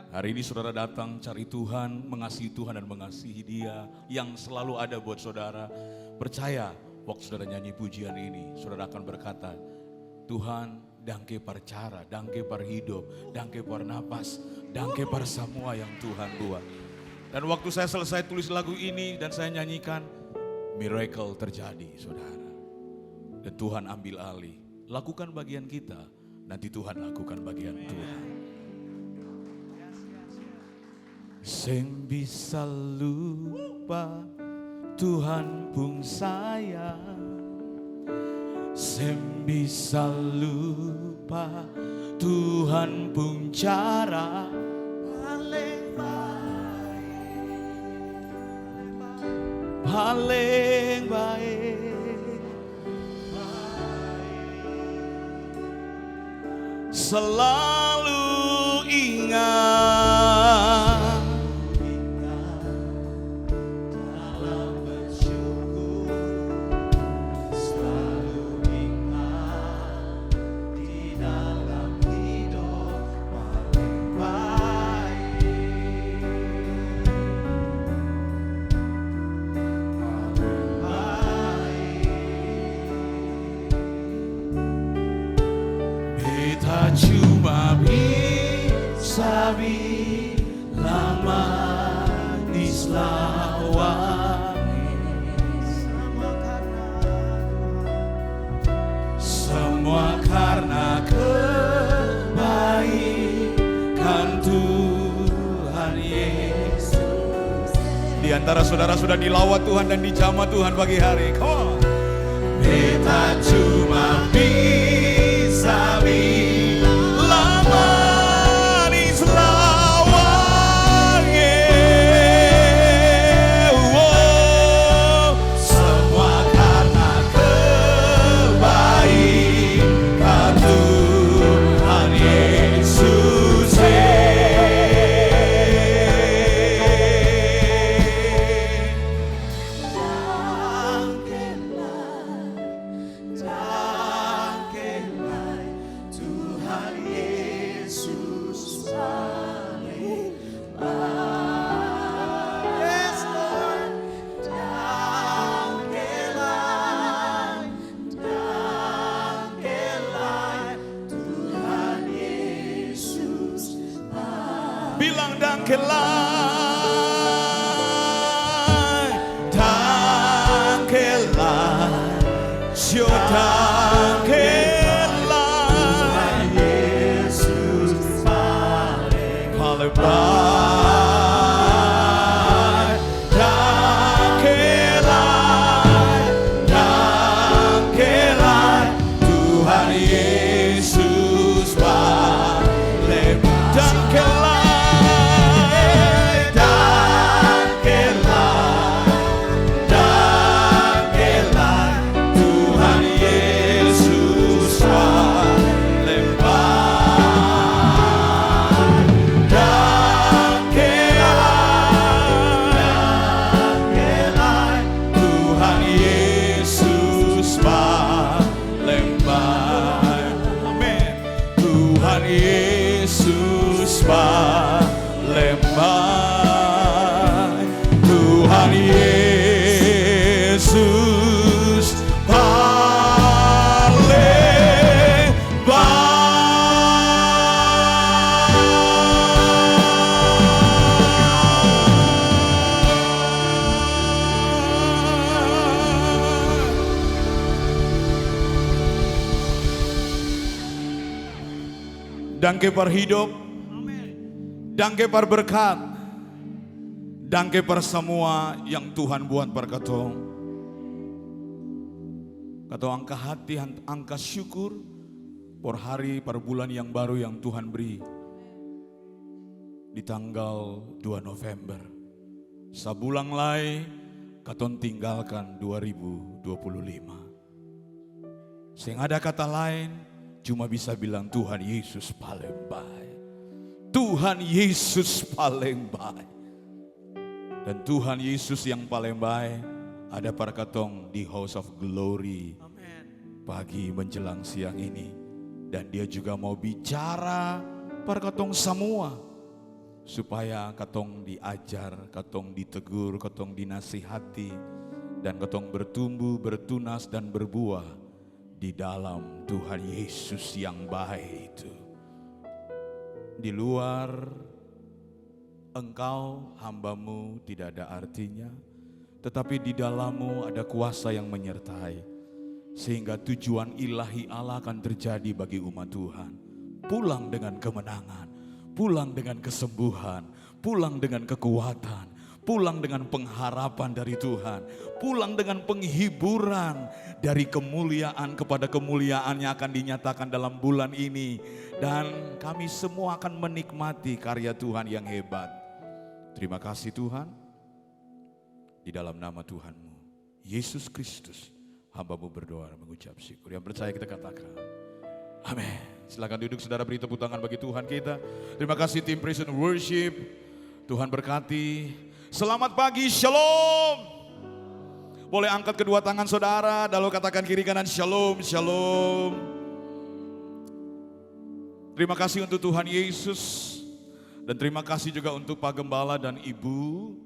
Hari ini saudara datang cari Tuhan, mengasihi Tuhan dan mengasihi Dia yang selalu ada buat saudara. Percaya, waktu saudara nyanyi pujian ini, saudara akan berkata, Tuhan, dangke par cara, dangke par hidup, dangke par napas, dangke par semua yang Tuhan buat. Dan waktu saya selesai tulis lagu ini dan saya nyanyikan, miracle terjadi saudara. Dan Tuhan ambil alih, lakukan bagian kita, nanti Tuhan lakukan bagian Tuhan. Sing bisa lupa Tuhan pun sayang, sing bisa lupa Tuhan pun cara paling baik. Selalu ingat dalam bersyukur, selalu ingat di dalam hidup paling baik. Kita cuma bisa bilang manis lawangi, semua karena kebaikan Tuhan Yesus. Di antara saudara sudah dilawat Tuhan dan dijamah Tuhan pagi hari. Come on. Kita cuma bisa bilang manis lawangi, semua karena kebaikan Tuhan Yesus. Bilang dangkelai, dangkelai, syo dangkelai, Yesus paling baik. Dangkelai, dangkelai, Tuhan Yesus paling dangkelai. Yesus paling baik, Tuhan Yesus paling baik. Danke par hidup, danke par berkat, danke par semua yang Tuhan buat par katong. Katong angka hati, angka syukur por hari, per bulan yang baru yang Tuhan beri. Di tanggal 2 November. Sabulang lai katong tinggalkan 2025. Sing ada kata lain cuma bisa bilang Tuhan Yesus paling baik. Tuhan Yesus paling baik. Dan Tuhan Yesus yang paling baik ada para katong di House of Glory pagi menjelang siang ini. Dan dia juga mau bicara para katong semua. Supaya katong diajar, katong ditegur, katong dinasihati. Dan katong bertumbuh, bertunas dan berbuah di dalam Tuhan Yesus yang baik itu. Di luar engkau hambamu tidak ada artinya. Tetapi di dalammu ada kuasa yang menyertai. Sehingga tujuan ilahi Allah akan terjadi bagi umat Tuhan. Pulang dengan kemenangan. Pulang dengan kesembuhan, pulang dengan kekuatan, pulang dengan pengharapan dari Tuhan, pulang dengan penghiburan dari kemuliaan kepada kemuliaan yang akan dinyatakan dalam bulan ini. Dan kami semua akan menikmati karya Tuhan yang hebat. Terima kasih Tuhan, di dalam nama Tuhanmu, Yesus Kristus, hamba-Mu berdoa dan mengucap syukur. Yang percaya kita katakan, amin. Silakan duduk saudara, beri tepuk tangan bagi Tuhan kita. Terima kasih tim Praise and Worship. Tuhan berkati. Selamat pagi, shalom. Boleh angkat kedua tangan saudara, lalu katakan kiri kanan shalom, shalom. Terima kasih untuk Tuhan Yesus. Dan terima kasih juga untuk Pak Gembala dan Ibu.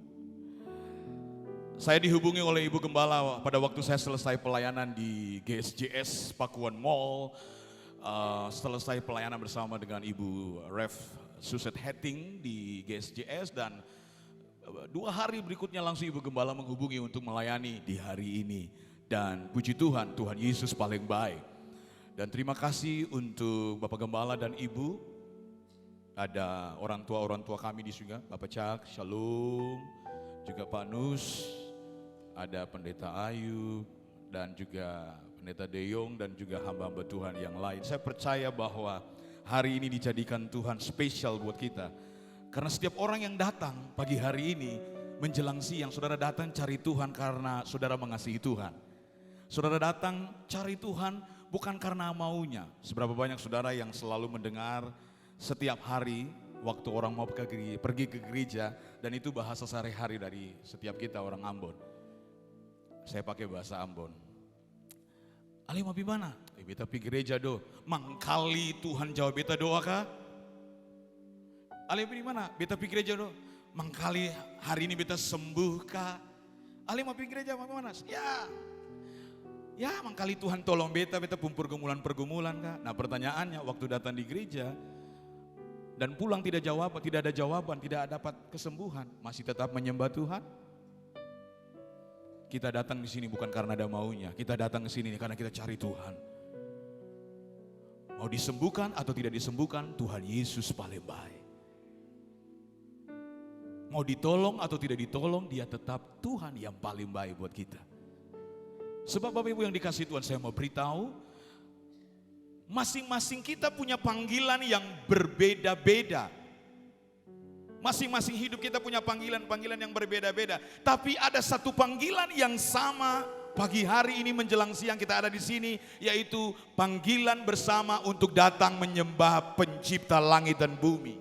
Saya dihubungi oleh Ibu Gembala pada waktu saya selesai pelayanan di GSJS Pakuan Mall. Selesai pelayanan bersama dengan Ibu Rev Suset Hetting di GSJS dan 2 hari berikutnya langsung Ibu Gembala menghubungi untuk melayani di hari ini. Dan puji Tuhan, Tuhan Yesus paling baik. Dan terima kasih untuk Bapak Gembala dan Ibu. Ada orang tua kami di sini, Bapak Cak, Shalom. Juga Pak Nus, ada Pendeta Ayu dan juga Pendeta Deyong dan juga hamba-hamba Tuhan yang lain. Saya percaya bahwa hari ini dijadikan Tuhan spesial buat kita. Karena setiap orang yang datang pagi hari ini menjelang siang, saudara datang cari Tuhan karena saudara mengasihi Tuhan. Saudara datang cari Tuhan bukan karena maunya. Seberapa banyak saudara yang selalu mendengar setiap hari waktu orang mau pergi ke gereja, dan itu bahasa sehari-hari dari setiap kita orang Ambon. Saya pakai bahasa Ambon. Ali mau mana? Beta pergi gereja do. Mangkali Tuhan jawab beta doa kah? Ali pergi mana? Beta pergi gereja do. Mangkali hari ini beta sembuh kah? Ali mau pergi gereja mana? Ya mangkali Tuhan tolong beta pun pergumulan kah? Nah pertanyaannya waktu datang di gereja dan pulang tidak ada jawaban, tidak dapat kesembuhan, masih tetap menyembah Tuhan? Kita datang di sini bukan karena ada maunya. Kita datang ke sini karena kita cari Tuhan. Mau disembuhkan atau tidak disembuhkan, Tuhan Yesus paling baik. Mau ditolong atau tidak ditolong, dia tetap Tuhan yang paling baik buat kita. Sebab Bapak Ibu yang dikasih Tuhan, saya mau beritahu, masing-masing kita punya panggilan yang berbeda-beda. Masing-masing hidup kita punya panggilan-panggilan yang berbeda-beda. Tapi ada satu panggilan yang sama pagi hari ini menjelang siang kita ada di sini. Yaitu panggilan bersama untuk datang menyembah pencipta langit dan bumi.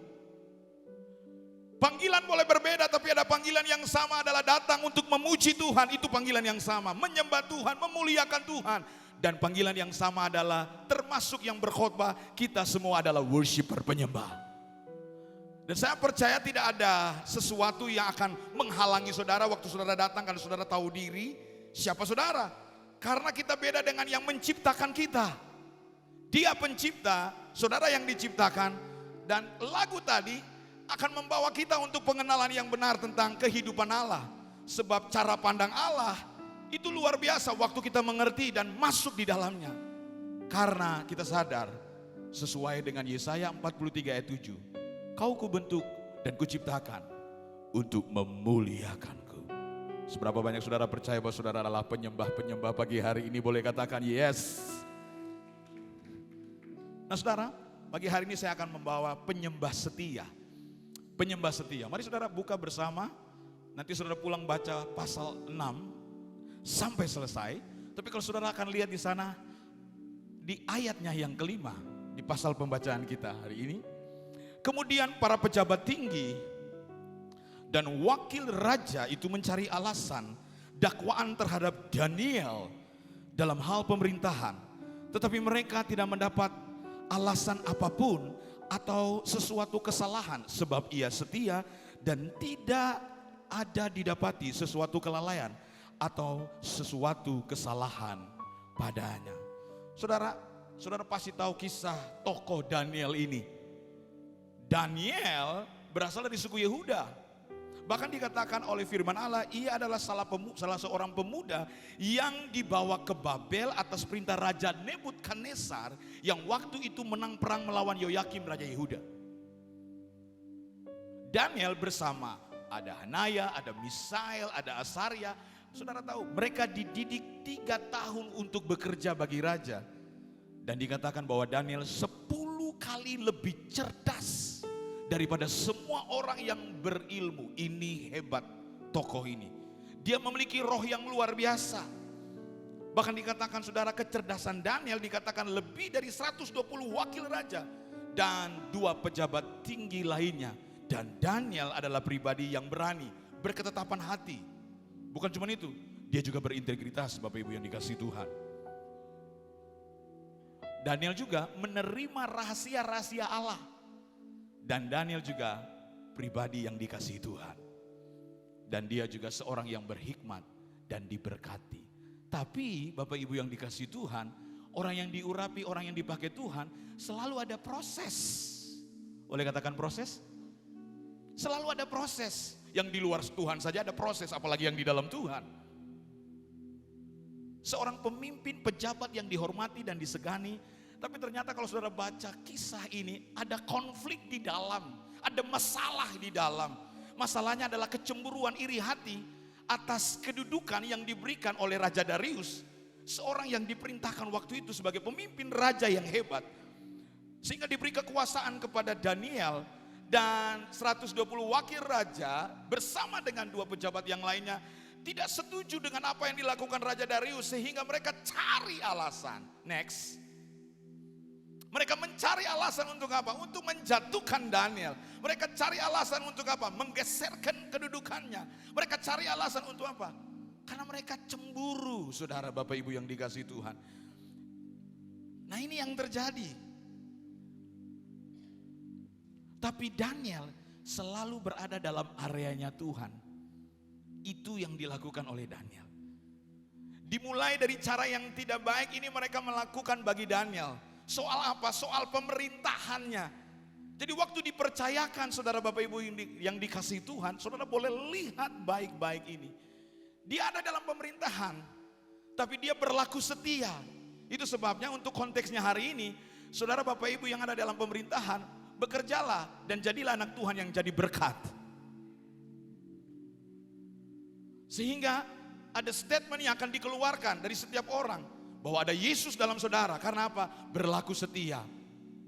Panggilan boleh berbeda tapi ada panggilan yang sama adalah datang untuk memuji Tuhan. Itu panggilan yang sama. Menyembah Tuhan, memuliakan Tuhan. Dan panggilan yang sama adalah termasuk yang berkhotbah. Kita semua adalah worshiper, penyembah. Dan saya percaya tidak ada sesuatu yang akan menghalangi saudara waktu saudara datang karena saudara tahu diri siapa saudara. Karena kita beda dengan yang menciptakan kita. Dia pencipta, saudara yang diciptakan. Dan lagu tadi akan membawa kita untuk pengenalan yang benar tentang kehidupan Allah. Sebab cara pandang Allah itu luar biasa waktu kita mengerti dan masuk di dalamnya. Karena kita sadar sesuai dengan Yesaya 43 ayat 7. Kau kubentuk dan kuciptakan untuk memuliakanku. Seberapa banyak saudara percaya bahwa saudara adalah penyembah-penyembah pagi hari ini? Boleh katakan yes. Nah saudara, pagi hari ini saya akan membawa penyembah setia. Penyembah setia. Mari saudara buka bersama. Nanti saudara pulang baca pasal 6 sampai selesai. Tapi kalau saudara akan lihat di sana, di ayatnya yang kelima, di pasal pembacaan kita hari ini. Kemudian para pejabat tinggi dan wakil raja itu mencari alasan dakwaan terhadap Daniel dalam hal pemerintahan. Tetapi mereka tidak mendapat alasan apapun atau sesuatu kesalahan, sebab ia setia dan tidak ada didapati sesuatu kelalaian atau sesuatu kesalahan padanya. Saudara pasti tahu kisah tokoh Daniel ini. Daniel berasal dari suku Yehuda. Bahkan dikatakan oleh firman Allah, ia adalah salah seorang pemuda yang dibawa ke Babel atas perintah Raja Nebukadnezar yang waktu itu menang perang melawan Yoyakim Raja Yehuda. Daniel bersama ada Hanaya, ada Misael, ada Asaria. Saudara tahu mereka dididik 3 tahun untuk bekerja bagi raja. Dan dikatakan bahwa Daniel 10 kali lebih cerdas daripada semua orang yang berilmu. Ini hebat tokoh ini. Dia memiliki roh yang luar biasa. Bahkan dikatakan saudara, kecerdasan Daniel dikatakan lebih dari 120 wakil raja dan 2 pejabat tinggi lainnya. Dan Daniel adalah pribadi yang berani, berketetapan hati. Bukan cuma itu, dia juga berintegritas, Bapak Ibu yang dikasihi Tuhan. Daniel juga menerima rahasia-rahasia Allah. Dan Daniel juga pribadi yang dikasihi Tuhan. Dan dia juga seorang yang berhikmat dan diberkati. Tapi Bapak Ibu yang dikasihi Tuhan, orang yang diurapi, orang yang dipakai Tuhan, selalu ada proses. Boleh katakan proses? Selalu ada proses. Yang di luar Tuhan saja ada proses, apalagi yang di dalam Tuhan. Seorang pemimpin, pejabat yang dihormati dan disegani. Tapi ternyata kalau saudara baca kisah ini, ada konflik di dalam, ada masalah di dalam. Masalahnya adalah kecemburuan, iri hati atas kedudukan yang diberikan oleh Raja Darius, seorang yang diperintahkan waktu itu sebagai pemimpin raja yang hebat. Sehingga diberi kekuasaan kepada Daniel dan 120 wakil raja bersama dengan 2 pejabat yang lainnya tidak setuju dengan apa yang dilakukan Raja Darius, sehingga mereka cari alasan. Next. Mereka mencari alasan untuk apa? Untuk menjatuhkan Daniel. Mereka cari alasan untuk apa? Menggeserkan kedudukannya. Mereka cari alasan untuk apa? Karena mereka cemburu, saudara Bapak Ibu yang dikasihi Tuhan. Nah ini yang terjadi. Tapi Daniel selalu berada dalam areanya Tuhan. Itu yang dilakukan oleh Daniel. Dimulai dari cara yang tidak baik ini mereka melakukan bagi Daniel. Soal apa? Soal pemerintahannya. Jadi waktu dipercayakan saudara Bapak Ibu yang dikasihi Tuhan, saudara boleh lihat baik-baik ini. Dia ada dalam pemerintahan, tapi dia berlaku setia. Itu sebabnya untuk konteksnya hari ini, saudara Bapak Ibu yang ada dalam pemerintahan, bekerjalah dan jadilah anak Tuhan yang jadi berkat. Sehingga ada statement yang akan dikeluarkan dari setiap orang. Bahwa ada Yesus dalam saudara. Karena apa? Berlaku setia.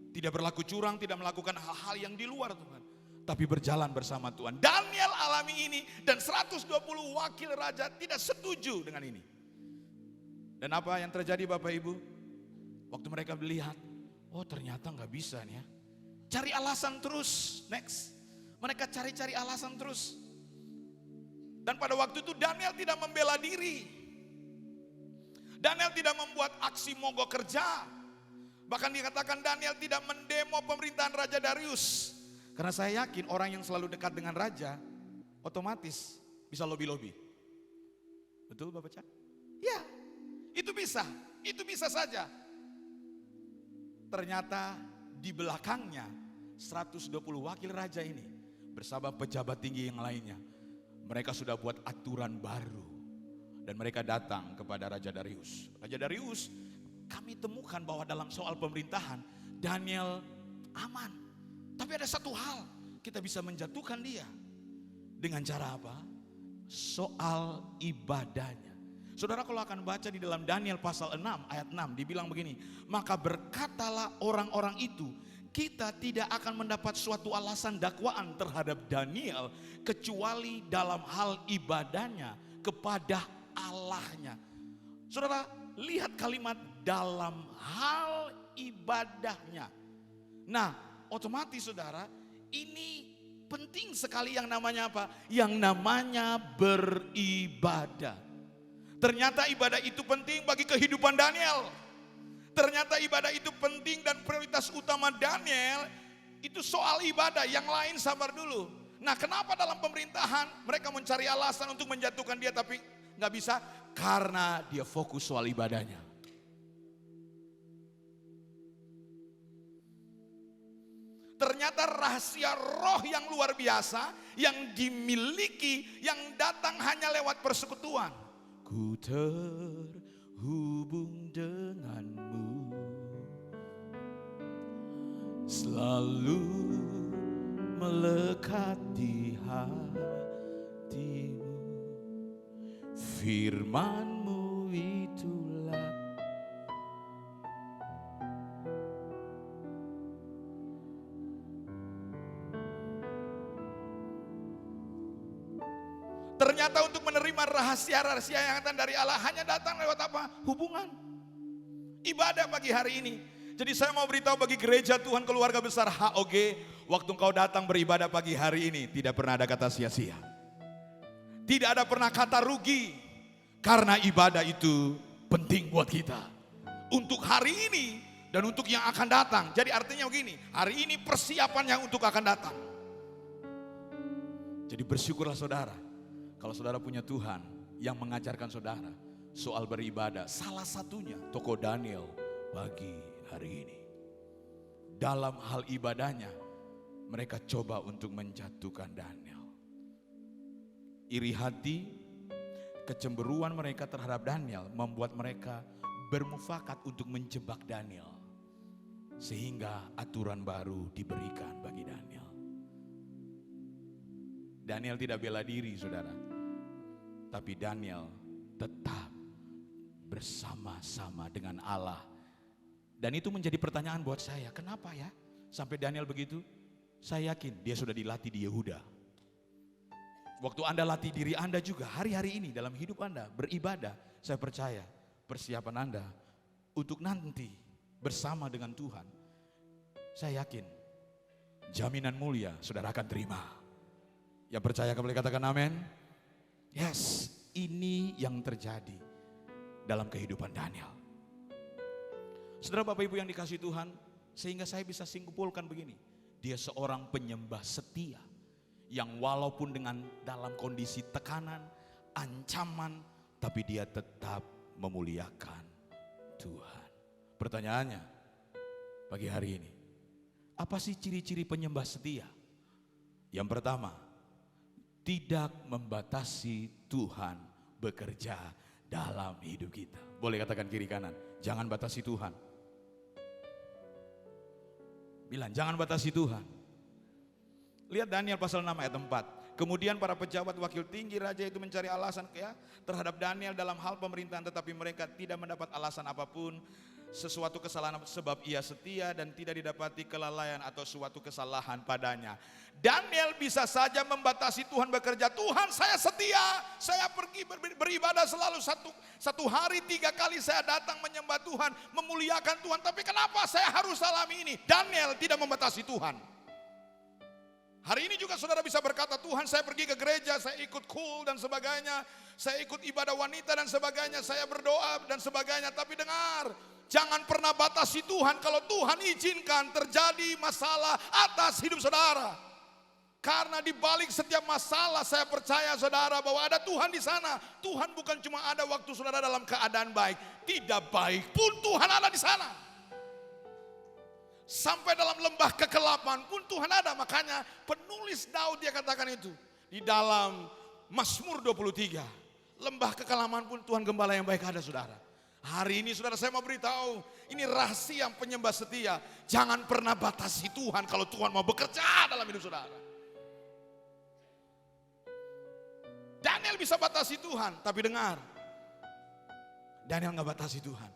Tidak berlaku curang, tidak melakukan hal-hal yang di luar Tuhan. Tapi berjalan bersama Tuhan. Daniel alami ini dan 120 wakil raja tidak setuju dengan ini. Dan apa yang terjadi Bapak Ibu? Waktu mereka melihat, oh ternyata gak bisa nih ya. Cari alasan terus. Next. Mereka cari-cari alasan terus. Dan pada waktu itu Daniel tidak membela diri. Daniel tidak membuat aksi mogok kerja. Bahkan dikatakan Daniel tidak mendemo pemerintahan Raja Darius. Karena saya yakin orang yang selalu dekat dengan raja otomatis bisa lobby-lobby. Betul Bapak Cak? Ya, itu bisa saja. Ternyata di belakangnya 120 wakil raja ini bersama pejabat tinggi yang lainnya. Mereka sudah buat aturan baru. Dan mereka datang kepada Raja Darius. Raja Darius, kami temukan bahwa dalam soal pemerintahan, Daniel aman. Tapi ada satu hal, kita bisa menjatuhkan dia. Dengan cara apa? Soal ibadahnya. Saudara kalau akan baca di dalam Daniel pasal 6 ayat 6 dibilang begini. Maka berkatalah orang-orang itu, kita tidak akan mendapat suatu alasan dakwaan terhadap Daniel kecuali dalam hal ibadahnya kepada Allahnya. Saudara, lihat kalimat dalam hal ibadahnya. Nah, otomatis saudara, ini penting sekali yang namanya apa? Yang namanya beribadah. Ternyata ibadah itu penting bagi kehidupan Daniel. Ternyata ibadah itu penting dan prioritas utama Daniel itu soal ibadah. Yang lain sabar dulu. Nah, kenapa dalam pemerintahan mereka mencari alasan untuk menjatuhkan dia tapi nggak bisa? Karena dia fokus soal ibadahnya. Ternyata rahasia roh yang luar biasa yang dimiliki yang datang hanya lewat persekutuan. Ku terhubung denganmu, selalu melekat di hatimu, firman-Mu itulah ternyata untuk menerima rahasia-rahasia yang datang dari Allah hanya datang lewat apa? Hubungan. Ibadah pagi hari ini. Jadi saya mau beritahu bagi gereja Tuhan keluarga besar HOG, waktu engkau datang beribadah pagi hari ini tidak pernah ada kata sia-sia. Tidak ada pernah kata rugi. Karena ibadah itu penting buat kita. Untuk hari ini dan untuk yang akan datang. Jadi artinya begini, hari ini persiapan yang untuk akan datang. Jadi bersyukurlah saudara. Kalau saudara punya Tuhan yang mengajarkan saudara soal beribadah. Salah satunya tokoh Daniel pagi hari ini. Dalam hal ibadahnya mereka coba untuk menjatuhkan Daniel. Iri hati, kecemburuan mereka terhadap Daniel membuat mereka bermufakat untuk menjebak Daniel. Sehingga aturan baru diberikan bagi Daniel. Daniel tidak bela diri saudara. Tapi Daniel tetap bersama-sama dengan Allah. Dan itu menjadi pertanyaan buat saya. Kenapa ya sampai Daniel begitu? Saya yakin dia sudah dilatih di Yehuda. Waktu Anda latih diri Anda juga hari-hari ini dalam hidup Anda beribadah. Saya percaya persiapan Anda untuk nanti bersama dengan Tuhan. Saya yakin jaminan mulia saudara akan terima. Yang percaya boleh katakan amin. Yes, ini yang terjadi dalam kehidupan Daniel. Saudara Bapak Ibu yang dikasihi Tuhan, sehingga saya bisa simpulkan begini. Dia seorang penyembah setia yang walaupun dengan dalam kondisi tekanan, ancaman, tapi dia tetap memuliakan Tuhan. Pertanyaannya pagi hari ini, apa sih ciri-ciri penyembah setia? Yang pertama, tidak membatasi Tuhan bekerja dalam hidup kita. Boleh katakan kiri kanan, jangan batasi Tuhan. Bilang, jangan batasi Tuhan. Lihat Daniel pasal 6 ayat 4. Kemudian para pejabat wakil tinggi raja itu mencari alasan terhadap Daniel dalam hal pemerintahan. Tetapi mereka tidak mendapat alasan apapun. Sesuatu kesalahan sebab ia setia dan tidak didapati kelalaian atau suatu kesalahan padanya. Daniel bisa saja membatasi Tuhan bekerja. Tuhan saya setia, saya pergi beribadah selalu satu hari 3 kali saya datang menyembah Tuhan, memuliakan Tuhan. Tapi kenapa saya harus alami ini? Daniel tidak membatasi Tuhan. Hari ini juga saudara bisa berkata, Tuhan saya pergi ke gereja, saya ikut cool dan sebagainya. Saya ikut ibadah wanita dan sebagainya, saya berdoa dan sebagainya. Tapi dengar, jangan pernah batasi Tuhan kalau Tuhan izinkan terjadi masalah atas hidup saudara. Karena di balik setiap masalah saya percaya saudara bahwa ada Tuhan di sana. Tuhan bukan cuma ada waktu saudara dalam keadaan baik. Tidak baik pun Tuhan ada di sana. Sampai dalam lembah kegelapan pun Tuhan ada. Makanya penulis Daud dia katakan itu. Di dalam Mazmur 23. Lembah kegelapan pun Tuhan gembala yang baik ada saudara. Hari ini saudara saya mau beritahu, ini rahasia penyembah setia. Jangan pernah batasi Tuhan kalau Tuhan mau bekerja dalam hidup saudara. Daniel bisa batasi Tuhan, tapi dengar. Daniel nggak batasi Tuhan.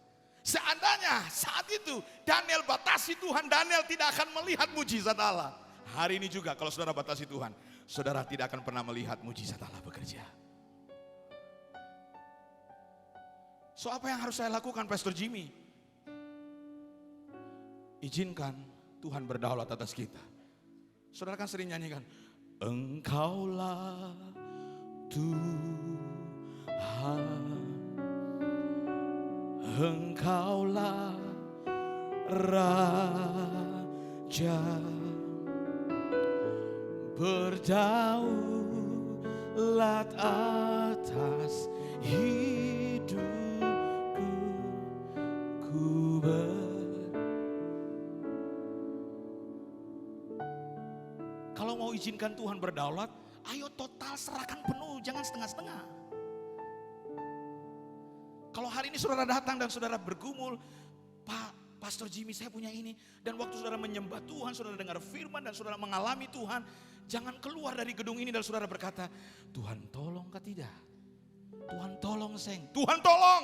Seandainya saat itu Daniel batasi Tuhan, Daniel tidak akan melihat mujizat Allah. Hari ini juga kalau saudara batasi Tuhan, saudara tidak akan pernah melihat mujizat Allah bekerja. So apa yang harus saya lakukan, Pastor Jimmy? Izinkan Tuhan berdaulat atas kita. Saudara kan sering nyanyikan, Engkaulah Tuhan, Engkaulah Raja, berdaulat atas hidupku, Kalau mau izinkan Tuhan berdaulat, ayo total serahkan penuh, jangan setengah-setengah. Kalau hari ini saudara datang dan saudara bergumul, Pak, Pastor Jimmy saya punya ini. Dan waktu saudara menyembah Tuhan, saudara dengar firman dan saudara mengalami Tuhan, jangan keluar dari gedung ini dan saudara berkata, Tuhan tolong kah tidak? Tuhan tolong seng, Tuhan tolong.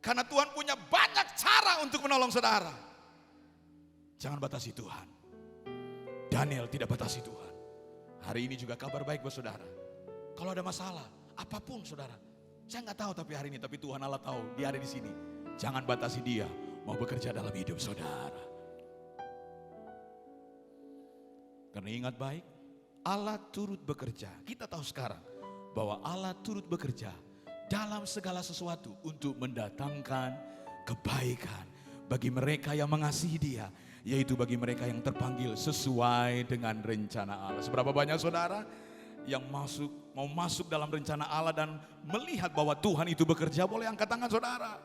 Karena Tuhan punya banyak cara untuk menolong saudara. Jangan batasi Tuhan. Daniel tidak batasi Tuhan. Hari ini juga kabar baik buat saudara. Kalau ada masalah, apapun saudara. Saya nggak tahu tapi hari ini, tapi Tuhan Allah tahu, dia ada di sini. Jangan batasi dia, mau bekerja dalam hidup saudara. Karena ingat baik, Allah turut bekerja. Kita tahu sekarang bahwa Allah turut bekerja dalam segala sesuatu untuk mendatangkan kebaikan bagi mereka yang mengasihi dia, yaitu bagi mereka yang terpanggil sesuai dengan rencana Allah. Seberapa banyak saudara yang mau masuk dalam rencana Allah dan melihat bahwa Tuhan itu bekerja, boleh angkat tangan saudara.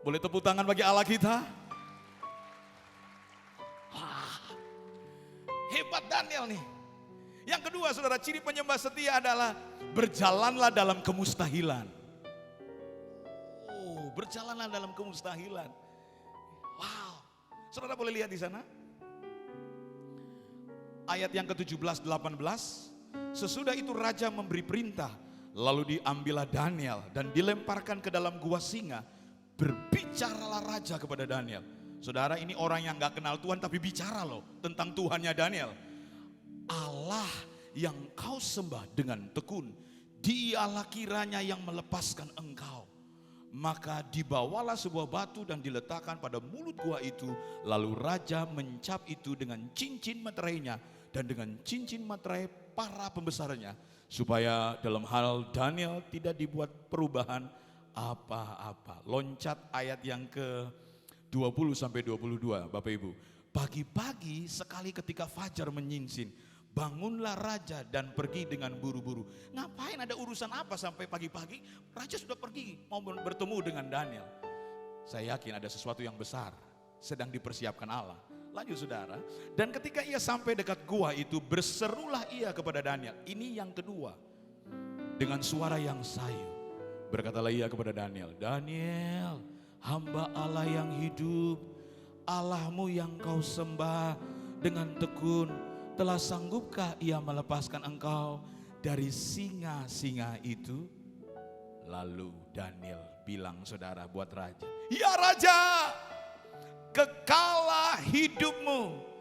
Boleh tepuk tangan bagi Allah kita. Wah, hebat Daniel nih. Yang kedua saudara, ciri penyembah setia adalah berjalanlah dalam kemustahilan. Oh, berjalanlah dalam kemustahilan. Wow, saudara boleh lihat di sana. Ayat yang ke-17-18. Sesudah itu raja memberi perintah, lalu diambillah Daniel dan dilemparkan ke dalam gua singa. Berbicaralah raja kepada Daniel. Saudara, ini orang yang gak kenal Tuhan tapi bicara loh tentang Tuhannya Daniel. Allah yang kau sembah dengan tekun, dialah kiranya yang melepaskan engkau. Maka dibawalah sebuah batu dan diletakkan pada mulut gua itu. Lalu raja mencap itu dengan cincin materainya dan dengan cincin materai para pembesarnya, supaya dalam hal Daniel tidak dibuat perubahan apa-apa. Loncat ayat yang ke-20 sampai 22, Bapak Ibu. Pagi-pagi sekali ketika fajar menyingsing, bangunlah raja dan pergi dengan buru-buru. Ngapain, ada urusan apa sampai pagi-pagi? Raja sudah pergi mau bertemu dengan Daniel. Saya yakin ada sesuatu yang besar sedang dipersiapkan Allah. Lanjut saudara, dan ketika ia sampai dekat gua itu, berserulah ia kepada Daniel. Ini yang kedua, dengan suara yang sayu. Berkatalah ia kepada Daniel, Daniel, hamba Allah yang hidup, Allahmu yang kau sembah dengan tekun, telah sanggupkah ia melepaskan engkau dari singa-singa itu? Lalu Daniel bilang saudara buat raja, ya raja, kekalah hidupmu.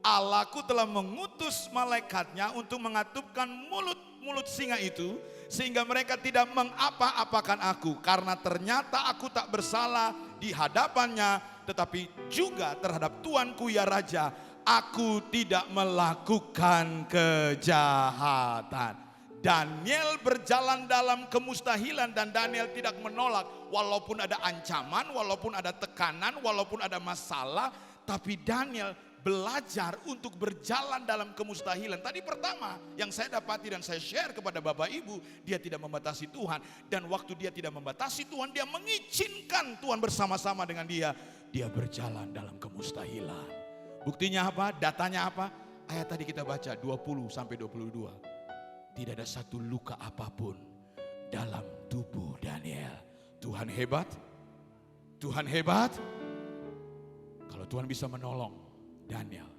Allahku telah mengutus malaikatnya untuk mengatupkan mulut singa itu, sehingga mereka tidak mengapa-apakan aku. Karena ternyata aku tak bersalah di hadapannya, tetapi juga terhadap tuanku ya raja, aku tidak melakukan kejahatan. Daniel berjalan dalam kemustahilan dan Daniel tidak menolak. Walaupun ada ancaman, walaupun ada tekanan, walaupun ada masalah, tapi Daniel belajar untuk berjalan dalam kemustahilan. Tadi pertama yang saya dapati dan saya share kepada Bapak Ibu, dia tidak membatasi Tuhan. Dan waktu dia tidak membatasi Tuhan, dia mengizinkan Tuhan bersama-sama dengan dia. Dia berjalan dalam kemustahilan. Buktinya apa? Datanya apa? Ayat tadi kita baca 20 sampai 22. Tidak ada satu luka apapun dalam tubuh Daniel. Tuhan hebat. Tuhan hebat. Kalau Tuhan bisa menolong Daniel,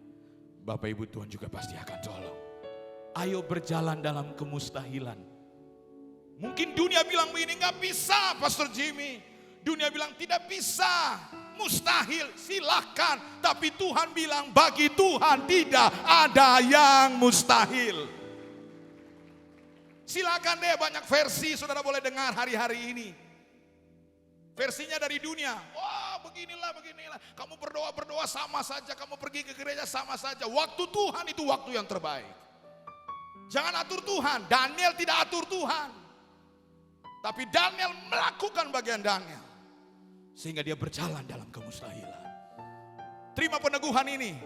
Bapak Ibu, Tuhan juga pasti akan tolong. Ayo berjalan dalam kemustahilan. Mungkin dunia bilang begini, nggak bisa Pastor Jimmy. Dunia bilang tidak bisa, mustahil, silakan. Tapi Tuhan bilang bagi Tuhan tidak ada yang mustahil. Silakan deh, banyak versi saudara boleh dengar hari-hari ini. Versinya dari dunia, wah beginilah. Kamu berdoa sama saja, kamu pergi ke gereja sama saja. Waktu Tuhan itu waktu yang terbaik. Jangan atur Tuhan, Daniel tidak atur Tuhan. Tapi Daniel melakukan bagian Daniel. Sehingga dia berjalan dalam kemustahilan. Terima peneguhan ini,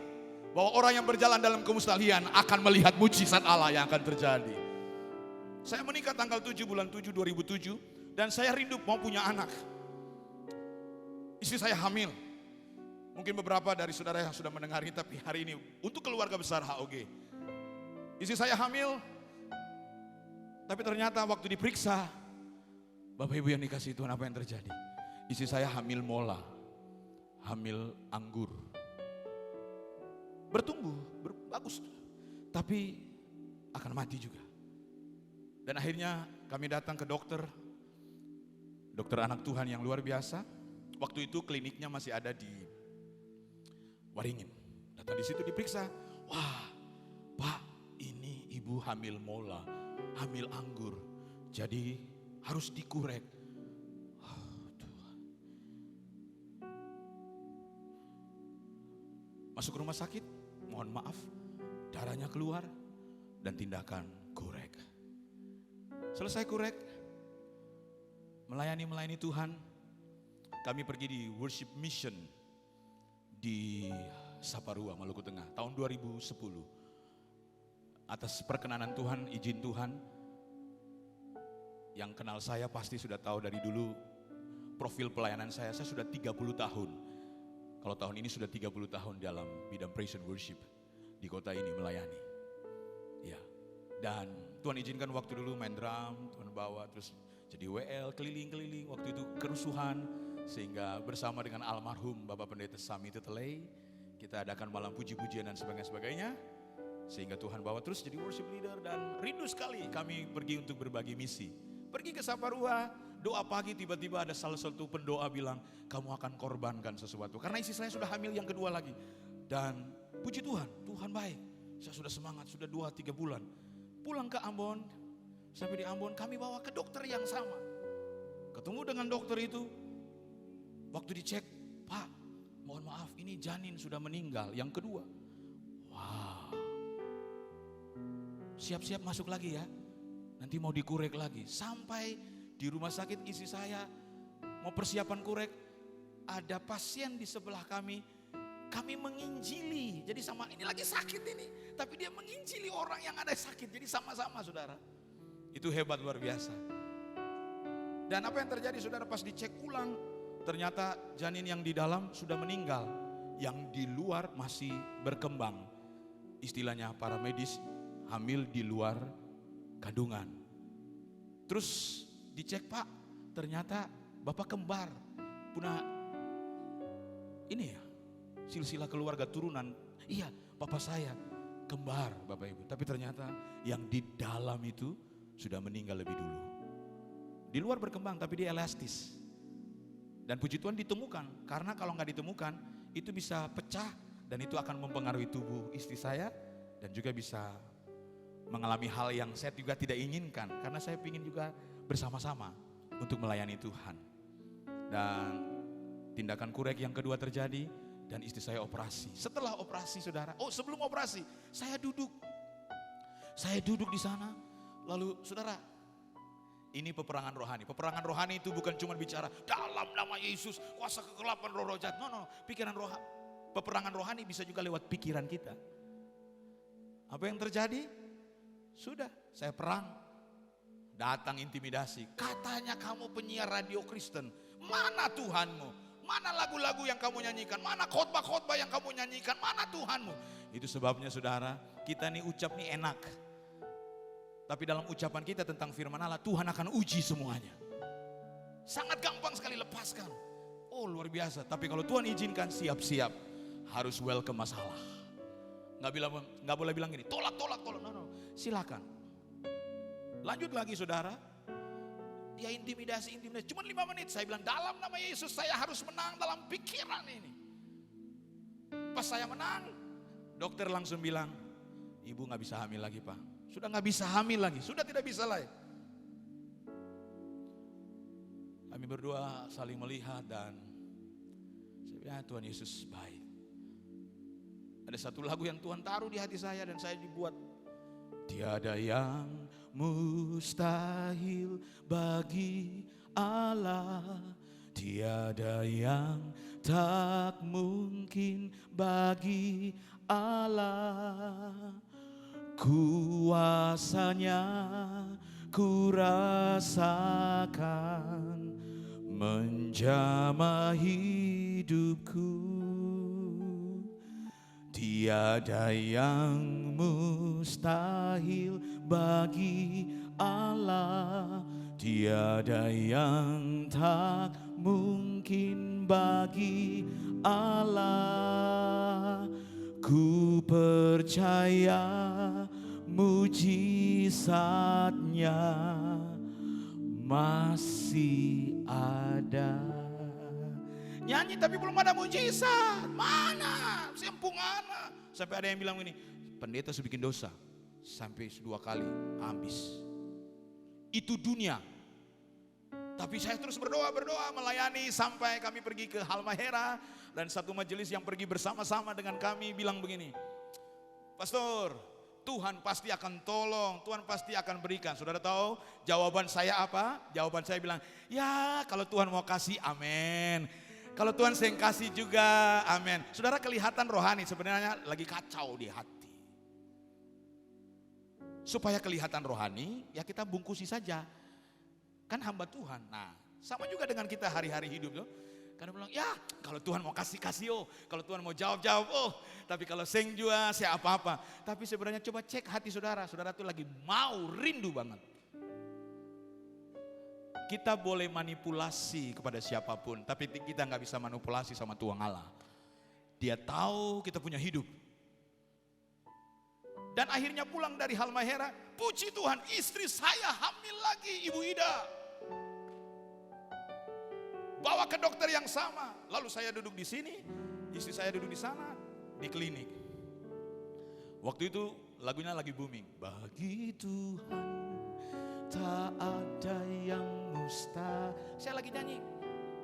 bahwa orang yang berjalan dalam kemustahilan akan melihat mujizat Allah yang akan terjadi. Saya menikah tanggal 7 bulan 7 2007 dan saya rindu mau punya anak. Istri saya hamil. Mungkin beberapa dari saudara yang sudah mendengar ini, tapi hari ini untuk keluarga besar HOG. Istri saya hamil, tapi ternyata waktu diperiksa, Bapak Ibu yang dikasihi Tuhan, apa yang terjadi? Istri saya hamil mola, hamil anggur. Bertumbuh, bagus, tapi akan mati juga. Dan akhirnya kami datang ke dokter anak Tuhan yang luar biasa. Waktu itu kliniknya masih ada di Waringin. Datang di situ diperiksa, wah Pak, ini ibu hamil mola, hamil anggur, jadi harus dikurek. Masuk rumah sakit, mohon maaf, darahnya keluar dan tindakan kurek. Selesai kurek, melayani Tuhan, kami pergi di worship mission di Saparua, Maluku Tengah, tahun 2010. Atas perkenanan Tuhan, izin Tuhan, yang kenal saya pasti sudah tahu dari dulu profil pelayanan saya sudah 30 tahun. Kalau tahun ini sudah 30 tahun dalam bidang praise and worship di kota ini melayani. Ya. Dan Tuhan izinkan waktu dulu main drum, Tuhan bawa terus jadi WL keliling-keliling, waktu itu kerusuhan, sehingga bersama dengan almarhum Bapak Pendeta Sami Tetelei kita adakan malam puji-pujian dan sebagainya, sehingga Tuhan bawa terus jadi worship leader. Dan rindu sekali kami pergi untuk berbagi misi. Pergi ke Saparua, doa pagi, tiba-tiba ada salah satu pendoa bilang, kamu akan korbankan sesuatu. Karena istri saya sudah hamil yang kedua lagi. Dan puji Tuhan, Tuhan baik. Saya sudah semangat, sudah 2-3 bulan. Pulang ke Ambon, sampai di Ambon kami bawa ke dokter yang sama. Ketemu dengan dokter itu, waktu dicek, Pak, mohon maaf ini janin sudah meninggal, yang kedua. Wow, siap-siap masuk lagi ya, nanti mau dikurek lagi. Sampai di rumah sakit istri saya mau persiapan kurek, ada pasien di sebelah kami menginjili. Jadi sama, ini lagi sakit ini, tapi dia menginjili orang yang ada sakit. Jadi sama-sama saudara. Itu hebat luar biasa. Dan apa yang terjadi saudara pas dicek ulang, ternyata janin yang di dalam sudah meninggal, yang di luar masih berkembang. Istilahnya para medis, hamil di luar kandungan. Terus dicek, Pak, ternyata Bapak kembar. Punya ini ya, silsilah keluarga turunan. Iya, Bapak saya kembar Bapak Ibu. Tapi ternyata yang di dalam itu sudah meninggal lebih dulu. Di luar berkembang tapi dia elastis. Dan puji Tuhan ditemukan, karena kalau nggak ditemukan itu bisa pecah dan itu akan mempengaruhi tubuh istri saya dan juga bisa mengalami hal yang saya juga tidak inginkan, karena saya ingin juga bersama-sama untuk melayani Tuhan. Dan tindakan kurek yang kedua terjadi dan istri saya operasi. Setelah operasi saudara, sebelum operasi saya duduk di sana, lalu saudara, ini peperangan rohani. Peperangan rohani itu bukan cuma bicara dalam nama Yesus, kuasa kegelapan roh jahat. No, peperangan rohani bisa juga lewat pikiran kita. Apa yang terjadi? Sudah, saya perang. Datang intimidasi. Katanya kamu penyiar radio Kristen. Mana Tuhanmu? Mana lagu-lagu yang kamu nyanyikan? Mana khotbah-khotbah yang kamu nyanyikan? Mana Tuhanmu? Itu sebabnya saudara, kita nih ucap nih enak. Tapi dalam ucapan kita tentang firman Allah, Tuhan akan uji semuanya. Sangat gampang sekali lepaskan. Oh luar biasa. Tapi kalau Tuhan izinkan, siap-siap. Harus welcome masalah. Nggak boleh bilang gini, tolak. No. Silakan. Lanjut lagi saudara. Dia intimidasi. Cuma 5 menit. Saya bilang dalam nama Yesus saya harus menang dalam pikiran ini. Pas saya menang, dokter langsung bilang, ibu nggak bisa hamil lagi Pak. Sudah nggak bisa hamil lagi. Sudah tidak bisa lagi. Kami berdua saling melihat dan saya bilang Tuhan Yesus baik. Ada satu lagu yang Tuhan taruh di hati saya dan saya dibuat. Tiada yang mustahil bagi Allah, tiada yang tak mungkin bagi Allah. Kuasanya ku rasakan menjamah hidupku. Tiada yang mustahil bagi Allah, tiada yang tak mungkin bagi Allah. Ku percaya mujizatnya masih ada. Nyanyi tapi belum ada mujizat. Mana? Sempung mana? Sampai ada yang bilang ini, pendeta sudah bikin dosa. Sampai 2 kali habis. Itu dunia. Tapi saya terus berdoa melayani sampai kami pergi ke Halmahera. Dan satu majelis yang pergi bersama-sama dengan kami bilang begini, Pastor, Tuhan pasti akan tolong, Tuhan pasti akan berikan. Saudara tahu jawaban saya apa? Jawaban saya bilang, ya kalau Tuhan mau kasih, amin. Kalau Tuhan sering kasih juga, amin. Saudara kelihatan rohani sebenarnya lagi kacau di hati. Supaya kelihatan rohani, ya kita bungkusi saja. Kan hamba Tuhan. Nah, sama juga dengan kita hari-hari hidup loh. Karena bilang, ya kalau Tuhan mau kasih oh. Kalau Tuhan mau jawab oh. Tapi kalau seng juga, saya apa-apa. Tapi sebenarnya coba cek hati saudara. Saudara tuh lagi mau, rindu banget. Kita boleh manipulasi kepada siapapun, tapi kita nggak bisa manipulasi sama Tuhan Allah. Dia tahu kita punya hidup. Dan akhirnya pulang dari Halmahera, puji Tuhan, istri saya hamil lagi, Ibu Ida. Bawa ke dokter yang sama, lalu saya duduk di sini, istri saya duduk di sana, di klinik. Waktu itu lagunya lagi booming. Bagi Tuhan tak ada yang mustahil. Saya lagi nyanyi,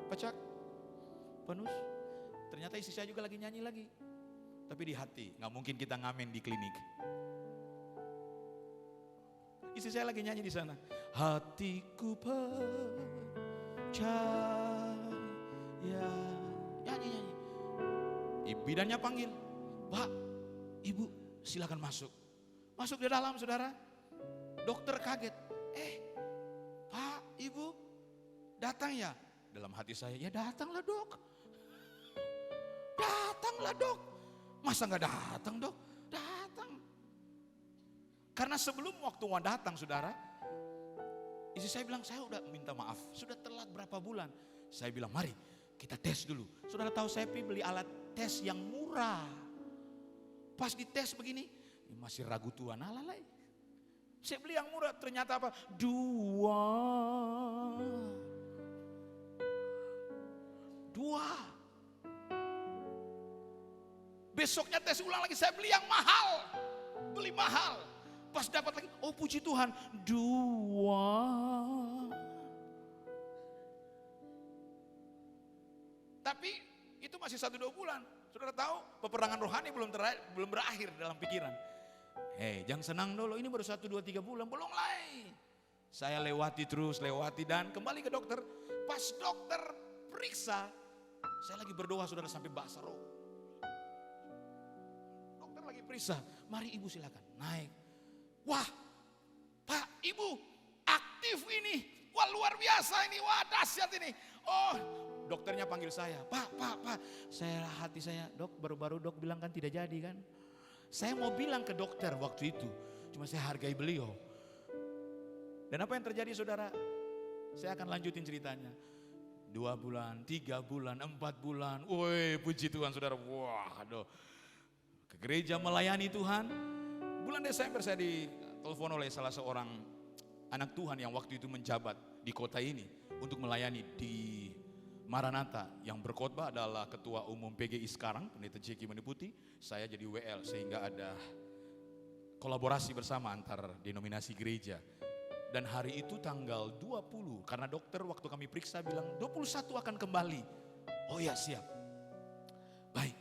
pecak, penus. Ternyata istri saya juga lagi nyanyi lagi. Tapi di hati, gak mungkin kita ngamen di klinik. Istri saya lagi nyanyi di sana. Hatiku percaya. Nyanyi. Bidannya panggil, Pak, Ibu silakan masuk. Masuk di dalam saudara. Dokter kaget. Pak, Ibu datang ya? Dalam hati saya, ya datanglah dok. Datanglah dok. Masa gak datang dok? Datang. Karena sebelum waktu mau datang saudara, istri saya bilang, saya udah minta maaf. Sudah telat berapa bulan. Saya bilang, mari kita tes dulu. Saudara tahu saya beli alat tes yang murah. Pas dites begini, masih ragu Tuhan alalai. Saya beli yang murah, ternyata apa? 2. Besoknya tes ulang lagi, saya beli yang mahal. Beli mahal. Pas dapat lagi, oh puji Tuhan, 2. Tapi itu masih 1-2 bulan. Saudara tahu, peperangan rohani belum berakhir dalam pikiran. Jangan senang dulu, ini baru 1, 2, 3 bulan, belum lagi. Saya lewati dan kembali ke dokter. Pas dokter periksa, saya lagi berdoa saudara sampai basah roh. Dokter lagi periksa, mari Ibu silakan naik. Wah, Pak, Ibu aktif ini, wah luar biasa ini, wah dahsyat ini. Oh, dokternya panggil saya, Pak, hati saya, dok baru-baru dok bilang kan tidak jadi kan. Saya mau bilang ke dokter waktu itu, cuma saya hargai beliau. Dan apa yang terjadi saudara? Saya akan lanjutin ceritanya. 2 bulan, 3 bulan, 4 bulan. Woi, puji Tuhan saudara. Wah, aduh. Ke gereja melayani Tuhan. Bulan Desember saya ditelepon oleh salah seorang anak Tuhan yang waktu itu menjabat di kota ini untuk melayani di Maranatha. Yang berkhotbah adalah Ketua Umum PGI sekarang, Pendeta Jeki Meniputi. Saya jadi WL sehingga ada kolaborasi bersama antar denominasi gereja. Dan hari itu tanggal 20, karena dokter waktu kami periksa bilang 21 akan kembali. Oh ya, siap. Baik.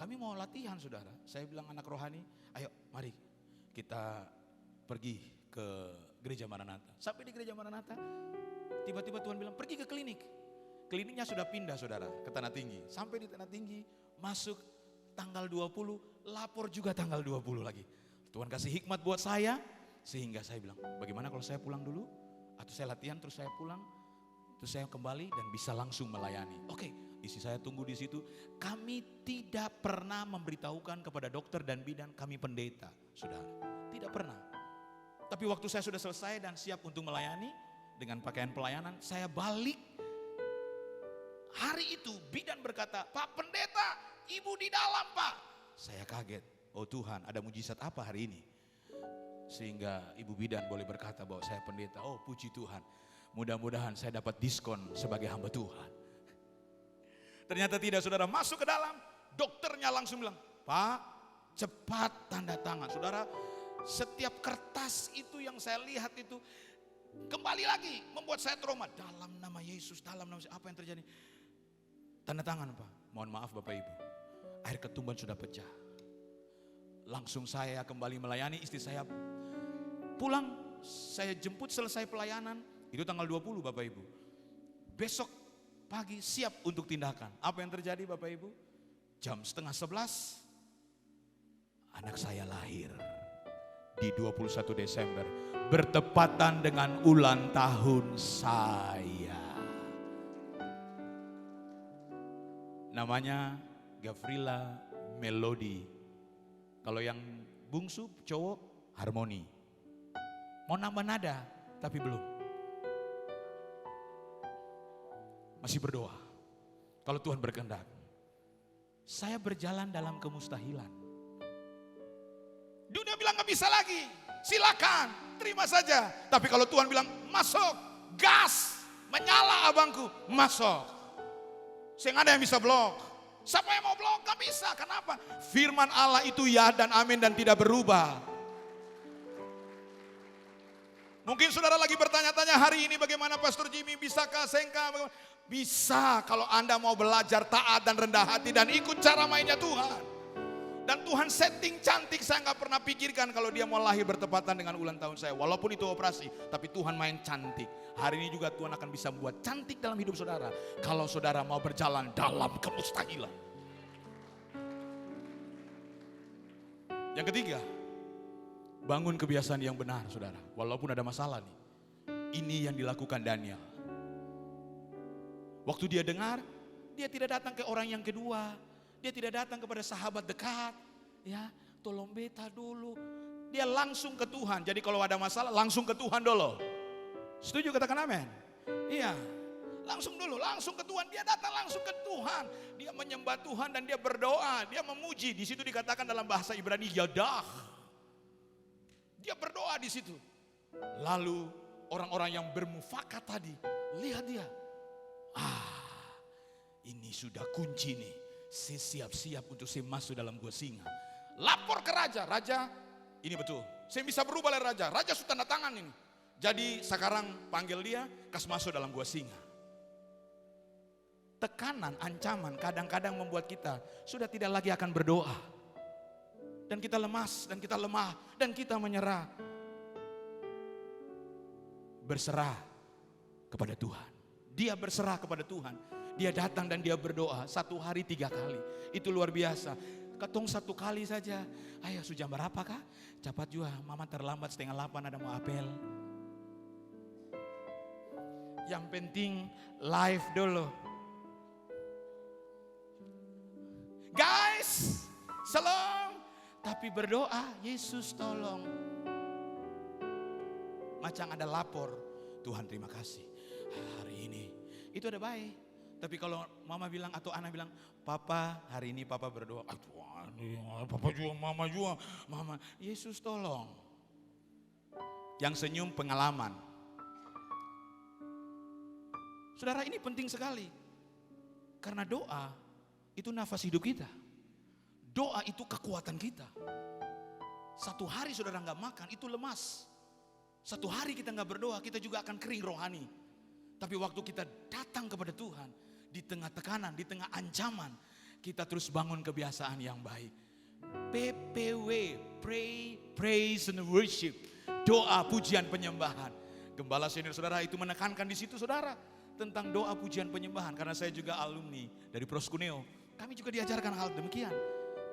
Kami mau latihan saudara. Saya bilang anak rohani, ayo mari kita pergi ke gereja Maranatha. Sampai di gereja Maranatha, tiba-tiba Tuhan bilang pergi ke klinik. Kliniknya sudah pindah saudara ke Tanah Tinggi. Sampai di Tanah Tinggi, masuk tanggal 20, lapor juga tanggal 20 lagi. Tuhan kasih hikmat buat saya. Sehingga saya bilang, bagaimana kalau saya pulang dulu? Atau saya latihan terus saya pulang, terus saya kembali dan bisa langsung melayani. Oke, istri saya tunggu di situ. Kami tidak pernah memberitahukan kepada dokter dan bidan kami pendeta, saudara. Tidak pernah. Tapi waktu saya sudah selesai dan siap untuk melayani dengan pakaian pelayanan, saya balik. Hari itu bidan berkata, Pak Pendeta, Ibu di dalam Pak. Saya kaget, oh Tuhan ada mujizat apa hari ini? Sehingga Ibu bidan boleh berkata bahwa saya pendeta. Oh puji Tuhan, mudah-mudahan saya dapat diskon sebagai hamba Tuhan. Ternyata tidak saudara, masuk ke dalam, dokternya langsung bilang, Pak cepat tanda tangan. Saudara, setiap kertas itu yang saya lihat itu kembali lagi membuat saya trauma. Dalam nama Yesus, dalam nama Yesus, apa yang terjadi? Tanda tangan Pak, mohon maaf Bapak Ibu, air ketumban sudah pecah. Langsung saya kembali melayani, istri saya pulang, saya jemput selesai pelayanan, itu tanggal 20 Bapak Ibu. Besok pagi siap untuk tindakan. Apa yang terjadi Bapak Ibu? Jam 10:30, anak saya lahir di 21 Desember. Bertepatan dengan ulang tahun saya. Namanya Gavrila Melody. Kalau yang bungsu cowok Harmoni. Mau nambah nada tapi belum. Masih berdoa. Kalau Tuhan berkehendak. Saya berjalan dalam kemustahilan. Dunia bilang gak bisa lagi. Silakan, terima saja. Tapi kalau Tuhan bilang masuk, gas, menyala abangku, masuk. Sehingga ada yang bisa blok. Siapa yang mau blok? Gak bisa. Kenapa? Firman Allah itu ya dan amin dan tidak berubah. Mungkin saudara lagi bertanya-tanya hari ini bagaimana Pastor Jimmy, bisakah Sengka? Bisa kalau Anda mau belajar taat dan rendah hati dan ikut cara mainnya Tuhan. Dan Tuhan setting cantik, saya gak pernah pikirkan kalau dia mau lahir bertepatan dengan ulang tahun saya. Walaupun itu operasi, tapi Tuhan main cantik. Hari ini juga Tuhan akan bisa membuat cantik dalam hidup saudara. Kalau saudara mau berjalan dalam kemustahilan. Yang ketiga, bangun kebiasaan yang benar saudara. Walaupun ada masalah nih. Ini yang dilakukan Daniel. Waktu dia dengar, dia tidak datang ke orang yang kedua. Dia tidak datang kepada sahabat dekat. Ya, tolong beta dulu. Dia langsung ke Tuhan. Jadi kalau ada masalah langsung ke Tuhan dulu. Setuju katakan amin? Iya. Langsung dulu, langsung ke Tuhan. Dia datang langsung ke Tuhan. Dia menyembah Tuhan dan dia berdoa. Dia memuji. Di situ dikatakan dalam bahasa Ibrani yadah. Dia berdoa di situ. Lalu orang-orang yang bermufakat tadi, lihat dia. Ini sudah kunci nih. Saya siap-siap untuk saya masuk dalam gua singa. Lapor ke raja. Raja, ini betul. Saya bisa berubah oleh raja. Raja sudah tanda tangan ini. Jadi sekarang panggil dia, kasih masuk dalam gua singa. Tekanan, ancaman kadang-kadang membuat kita sudah tidak lagi akan berdoa. Dan kita lemas, dan kita lemah, dan kita menyerah. Berserah kepada Tuhan. Dia berserah kepada Tuhan. Dia datang dan dia berdoa 1 hari 3 kali. Itu luar biasa. Ketong 1 kali saja. Ayo sudah berapa kah? Cepat juga, mama terlambat 7:30 ada mau apel. Yang penting live dulu. Guys, shalom. Tapi berdoa, Yesus tolong. Macam ada lapor, Tuhan terima kasih hari ini. Itu ada baik. Tapi kalau mama bilang atau anak bilang, papa hari ini papa berdoa. Aduh, papa juga, mama. Yesus tolong. Yang senyum pengalaman. Saudara, ini penting sekali. Karena doa itu nafas hidup kita. Doa itu kekuatan kita. Satu hari saudara nggak makan itu lemas. Satu hari kita nggak berdoa kita juga akan kering rohani. Tapi waktu kita datang kepada Tuhan di tengah tekanan, di tengah ancaman, kita terus bangun kebiasaan yang baik. PPW, pray, praise and worship. Doa, pujian, penyembahan. Gembala senior saudara itu menekankan di situ saudara tentang doa, pujian, penyembahan. Karena saya juga alumni dari Proskuneo. Kami juga diajarkan hal demikian.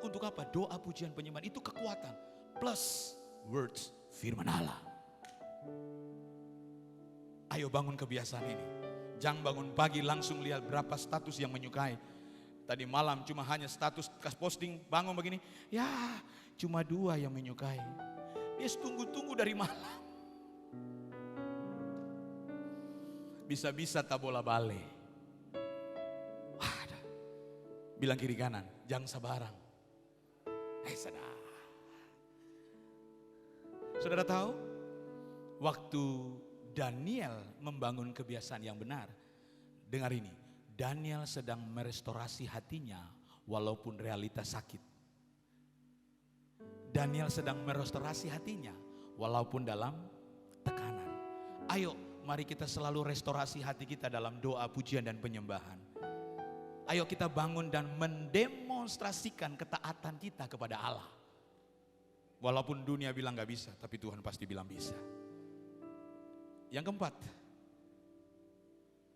Untuk apa? Doa, pujian, penyembahan itu kekuatan. Plus words, firman Allah. Ayo bangun kebiasaan ini. Jangan bangun pagi langsung lihat berapa status yang menyukai. Tadi malam cuma hanya status posting bangun begini. Ya cuma 2 yang menyukai. Dia tunggu-tunggu dari malam. Bisa-bisa tak bola bale. Wah, bilang kiri kanan, jangan sabarang. Saudara. Saudara tahu? Waktu Daniel membangun kebiasaan yang benar. Dengar ini, Daniel sedang merestorasi hatinya walaupun realitas sakit. Daniel sedang merestorasi hatinya walaupun dalam tekanan. Ayo, mari kita selalu restorasi hati kita dalam doa, pujian dan penyembahan. Ayo kita bangun dan mendemonstrasikan ketaatan kita kepada Allah. Walaupun dunia bilang gak bisa, tapi Tuhan pasti bilang bisa. Yang keempat,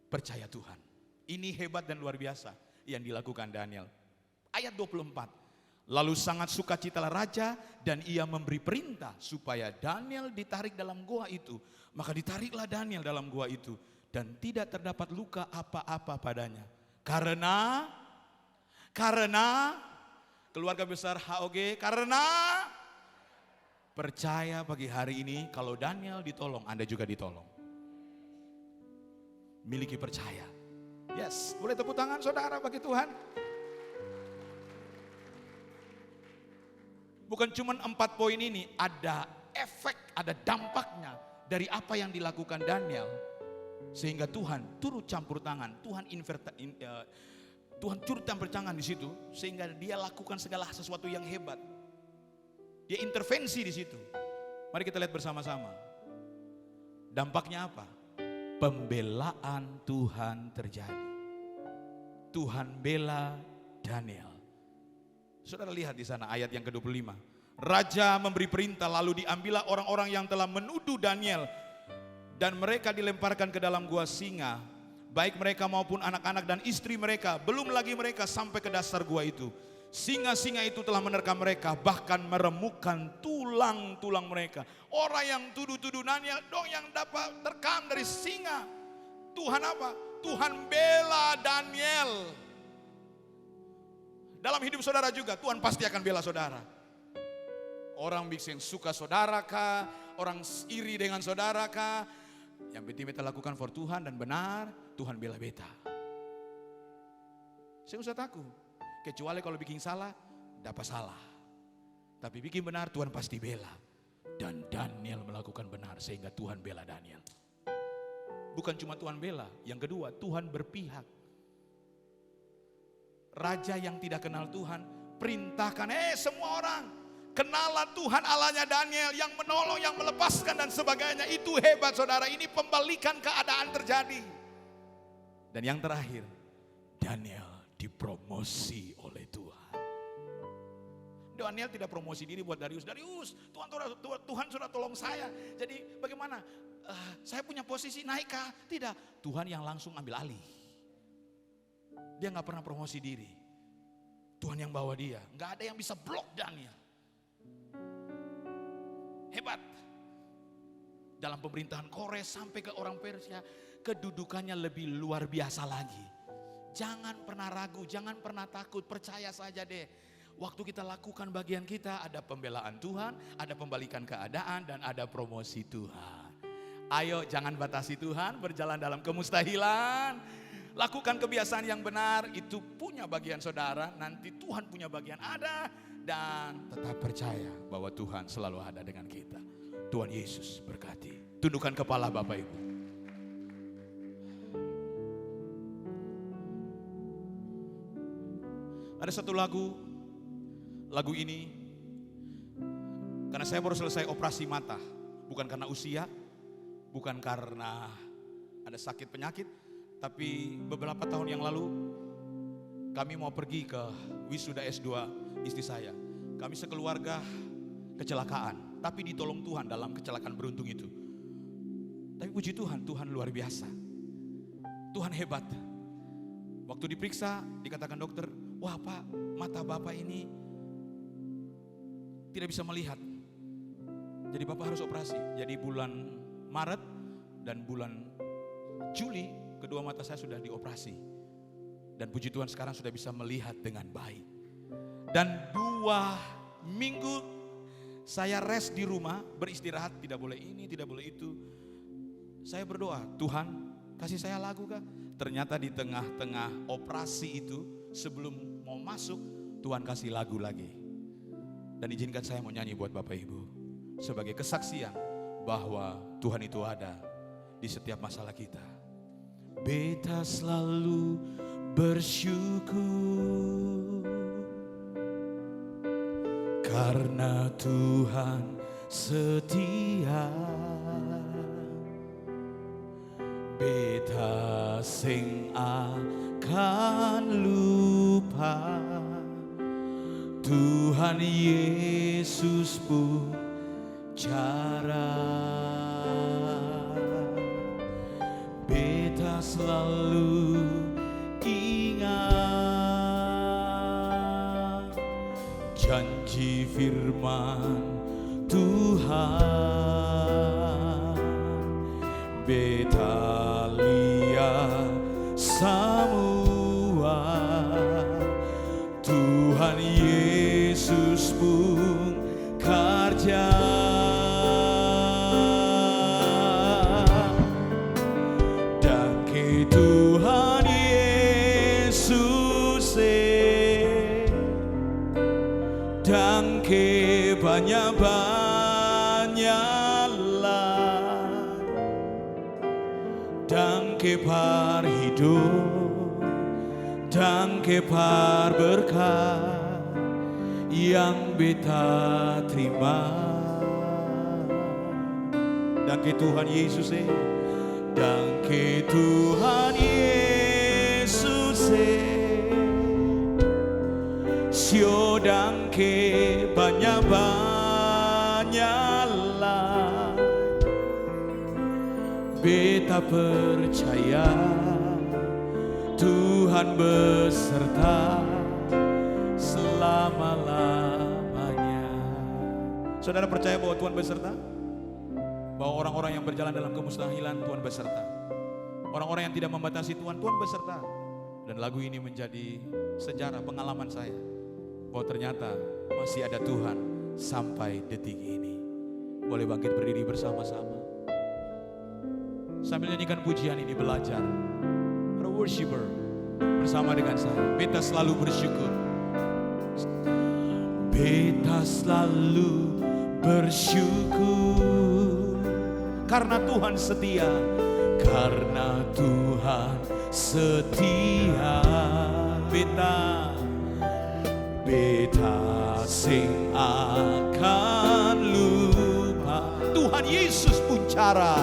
percaya Tuhan. Ini hebat dan luar biasa yang dilakukan Daniel. Ayat 24. Lalu sangat sukacitalah raja dan ia memberi perintah supaya Daniel ditarik dalam gua itu. Maka ditariklah Daniel dalam gua itu dan tidak terdapat luka apa-apa padanya. Karena keluarga besar HOG, karena percaya pagi hari ini kalau Daniel ditolong, Anda juga ditolong. Miliki percaya. Yes, boleh tepuk tangan saudara bagi Tuhan. Bukan cuma 4 poin ini, ada efek, ada dampaknya dari apa yang dilakukan Daniel. Sehingga Tuhan turut campur tangan, Tuhan turut campur tangan di situ. Sehingga dia lakukan segala sesuatu yang hebat. Dia intervensi di situ. Mari kita lihat bersama-sama. Dampaknya apa? Pembelaan Tuhan terjadi. Tuhan bela Daniel. Saudara lihat di sana ayat yang ke-25. Raja memberi perintah lalu diambillah orang-orang yang telah menuduh Daniel. Dan mereka dilemparkan ke dalam gua singa. Baik mereka maupun anak-anak dan istri mereka. Belum lagi mereka sampai ke dasar gua itu. Singa-singa itu telah menerkam mereka, bahkan meremukkan tulang-tulang mereka. Orang yang tuduh-tuduh Daniel dong yang dapat terkam dari singa. Tuhan apa? Tuhan bela Daniel. Dalam hidup saudara juga Tuhan pasti akan bela saudara. Orang yang suka saudara kah? Orang iri dengan saudara kah? Yang penting beta lakukan for Tuhan dan benar, Tuhan bela beta. Saya usah takut. Kecuali kalau bikin salah, dapat salah. Tapi bikin benar, Tuhan pasti bela. Dan Daniel melakukan benar sehingga Tuhan bela Daniel. Bukan cuma Tuhan bela, yang kedua Tuhan berpihak. Raja yang tidak kenal Tuhan, perintahkan, semua orang, kenalah Tuhan Allahnya Daniel yang menolong, yang melepaskan dan sebagainya. Itu hebat saudara, ini pembalikan keadaan terjadi. Dan yang terakhir, Daniel dipromosi oleh Tuhan. Daniel tidak promosi diri buat Darius. Tuhan sudah tolong saya. Jadi bagaimana? Saya punya posisi naikkah? Tidak. Tuhan yang langsung ambil alih. Dia gak pernah promosi diri. Tuhan yang bawa dia. Gak ada yang bisa blok Daniel. Hebat. Dalam pemerintahan Kores sampai ke orang Persia, kedudukannya lebih luar biasa lagi. Jangan pernah ragu, jangan pernah takut, percaya saja deh. Waktu kita lakukan bagian kita, ada pembelaan Tuhan, ada pembalikan keadaan, dan ada promosi Tuhan. Ayo jangan batasi Tuhan, berjalan dalam kemustahilan. Lakukan kebiasaan yang benar, itu punya bagian saudara, nanti Tuhan punya bagian ada. Dan tetap percaya bahwa Tuhan selalu ada dengan kita. Tuhan Yesus berkati. Tundukkan kepala Bapak Ibu. Ada satu lagu ini, karena saya baru selesai operasi mata, bukan karena usia, bukan karena ada sakit penyakit, tapi beberapa tahun yang lalu kami mau pergi ke wisuda S2 istri saya. Kami sekeluarga kecelakaan, tapi ditolong Tuhan dalam kecelakaan beruntung itu. Tapi puji Tuhan, Tuhan luar biasa. Tuhan hebat. Waktu diperiksa, dikatakan dokter, wah Pak, mata Bapak ini tidak bisa melihat. Jadi Bapak harus operasi. Jadi bulan Maret dan bulan Juli, kedua mata saya sudah dioperasi. Dan puji Tuhan sekarang sudah bisa melihat dengan baik. Dan 2 minggu saya rest di rumah, beristirahat, tidak boleh ini, tidak boleh itu. Saya berdoa, Tuhan kasih saya lagu kah? Ternyata di tengah-tengah operasi itu, sebelum mau masuk, Tuhan kasih lagu lagi. Dan izinkan saya mau nyanyi buat Bapak Ibu. Sebagai kesaksian bahwa Tuhan itu ada di setiap masalah kita. Beta selalu bersyukur karena Tuhan setia. Beta sing akan lupa Tuhan Yesus pun cara. Beta selalu ingat janji firman Tuhan. Beta lihat semua Tuhan Yesus pun kerja. Dan ke Tuhan Yesus dan ke banyak-banyak dan ke par hidup dan ke par berkat yang beta terima. Dan ke Tuhan Yesus dan ke Tuhan Yesus sio dan ke banyak-banyak lah. Beta percaya Tuhan beserta selama-lamanya. Saudara percaya bahwa Tuhan beserta? Bahwa orang-orang yang berjalan dalam kemustahilan Tuhan beserta. Orang-orang yang tidak membatasi Tuhan, Tuhan beserta. Dan lagu ini menjadi sejarah pengalaman saya. Bahwa ternyata masih ada Tuhan sampai detik ini. Boleh bangkit berdiri bersama-sama. Sambil nyanyikan pujian ini belajar. Para worshiper bersama dengan saya. Beta selalu bersyukur. Beta selalu bersyukur karena Tuhan setia. Karena Tuhan setia. Beta sing akan lupa Tuhan Yesus pun cara.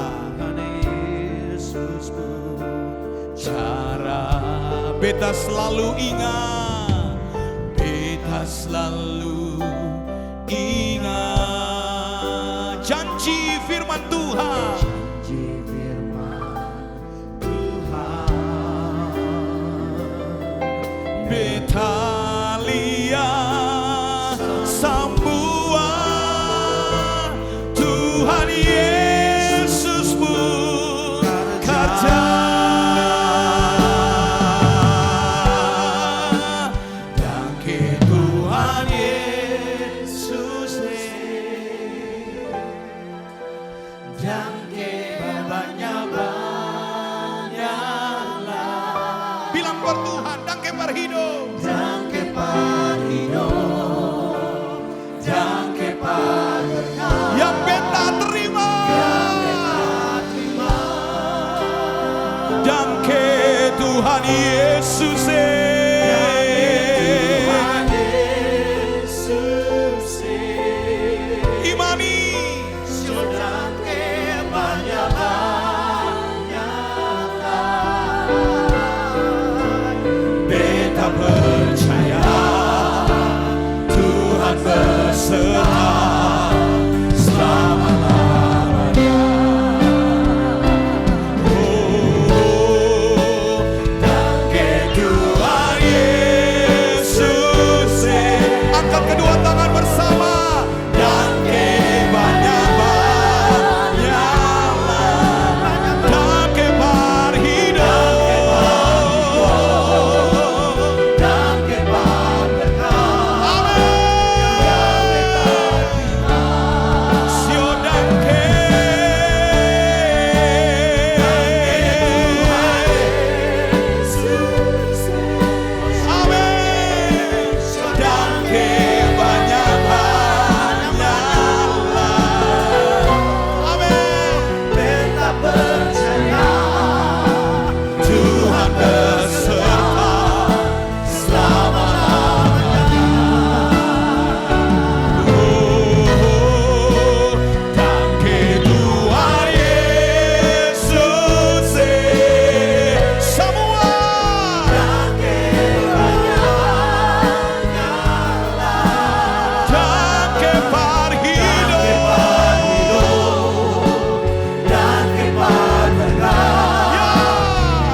Beta selalu ingat, beta selalu ingat janji firman Tuhan. Beta lihat semua Tuhan Yesus pun kata. Dan ke for Tuhan. Danke per hidup. Danke per hidup, danke per berkat. Yang beta terima. Danke Tuhan Yesus. Imani. Beta percaya Tuhan beserta selama-lamanya. Oh, danke Tuhan Yesus. Angkat kedua tangan bersama. Danke banyak-banyak. Danke par hidup. Sio danke. Amin. Danke banyak-banyak. Amin. Beta percaya Tuhan beserta selama-lamanya. Oh, danke Tuhan Yesus. Semua danke par hidup. danke per berkat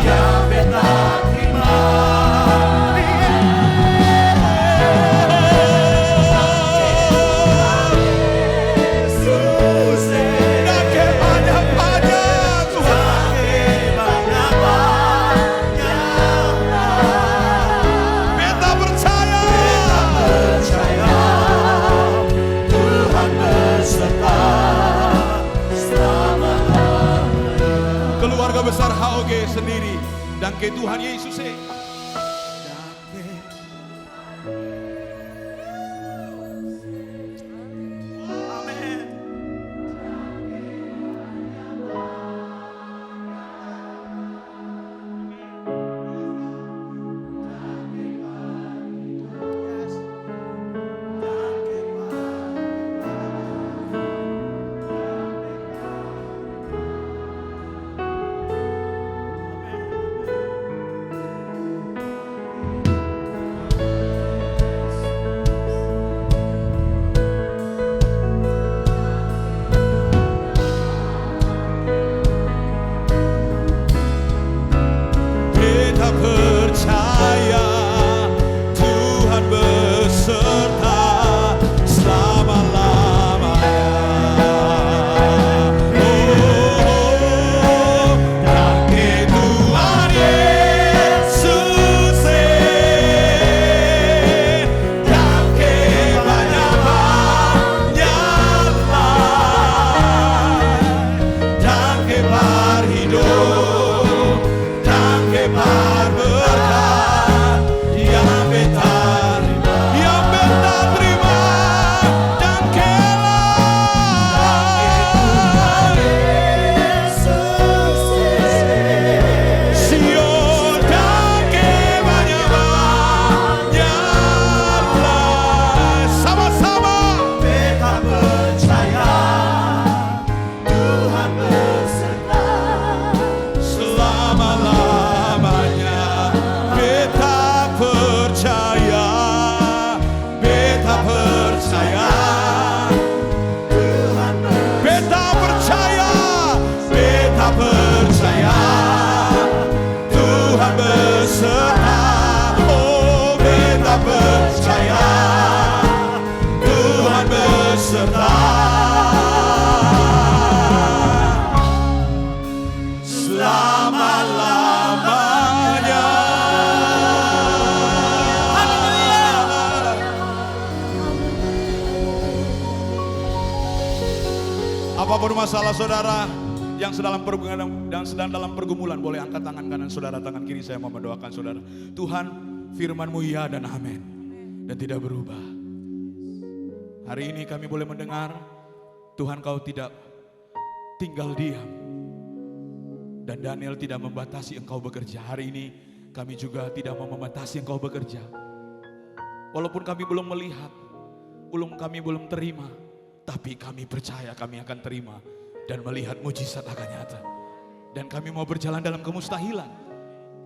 yang beta terima. Yesus, Danke banyak-banyak Tuhan. Beta percaya percaya Tuhan beserta selama-lamanya. keluarga besar HOG sendiri. Danke Tuhan Yesus. Amin. Beta percaya Tuhan beserta selama-lamanya. Oh, danke Tuhan Yesus. Danke banyak-banyak. Danke par hidup. Danke par berkat yang beta terima. Danke Sio danke banyak-banyak. Sama-sama. Beta percaya Tuhan beserta Selama-lamanya. Beta percaya. Beta percaya. Tuhan Beta percaya. Beta percaya. Tuhan beserta. Oh, beta percaya. Tuhan beserta. Selama-lamanya. Apapun masalah saudara Yang sedang dalam pergumulan, boleh angkat tangan kanan saudara, tangan kiri saya mau mendoakan saudara. Tuhan, firman-Mu ya dan amin, dan tidak berubah. Hari ini kami boleh mendengar, Tuhan Kau tidak tinggal diam. Dan Daniel tidak membatasi Engkau bekerja. Hari ini kami juga tidak mau membatasi Engkau bekerja. Walaupun kami belum melihat, kami belum terima, tapi kami percaya kami akan terima dan melihat mujizat akan nyata. Dan kami mau berjalan dalam kemustahilan.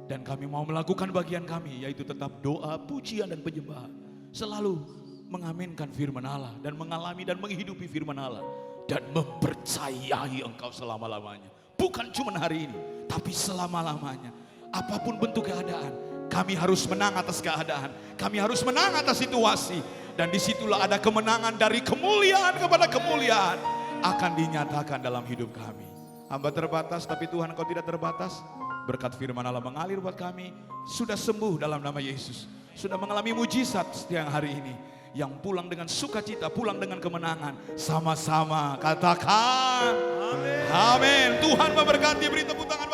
Dan kami mau melakukan bagian kami, yaitu tetap doa, pujian dan penyembahan. Selalu mengaminkan firman Allah dan mengalami dan menghidupi firman Allah. Dan mempercayai Engkau selama-lamanya. Bukan cuma hari ini, tapi selama-lamanya. Apapun bentuk keadaan, kami harus menang atas keadaan. Kami harus menang atas situasi. Dan disitulah ada kemenangan dari kemuliaan kepada kemuliaan akan dinyatakan dalam hidup kami. Hamba terbatas, tapi Tuhan Engkau tidak terbatas. Berkat firman Allah mengalir buat kami. Sudah sembuh dalam nama Yesus. Sudah mengalami mujizat setiap hari ini. Yang pulang dengan sukacita, pulang dengan kemenangan. Sama-sama katakan amin. Tuhan memberkati, beri tepuk tangan.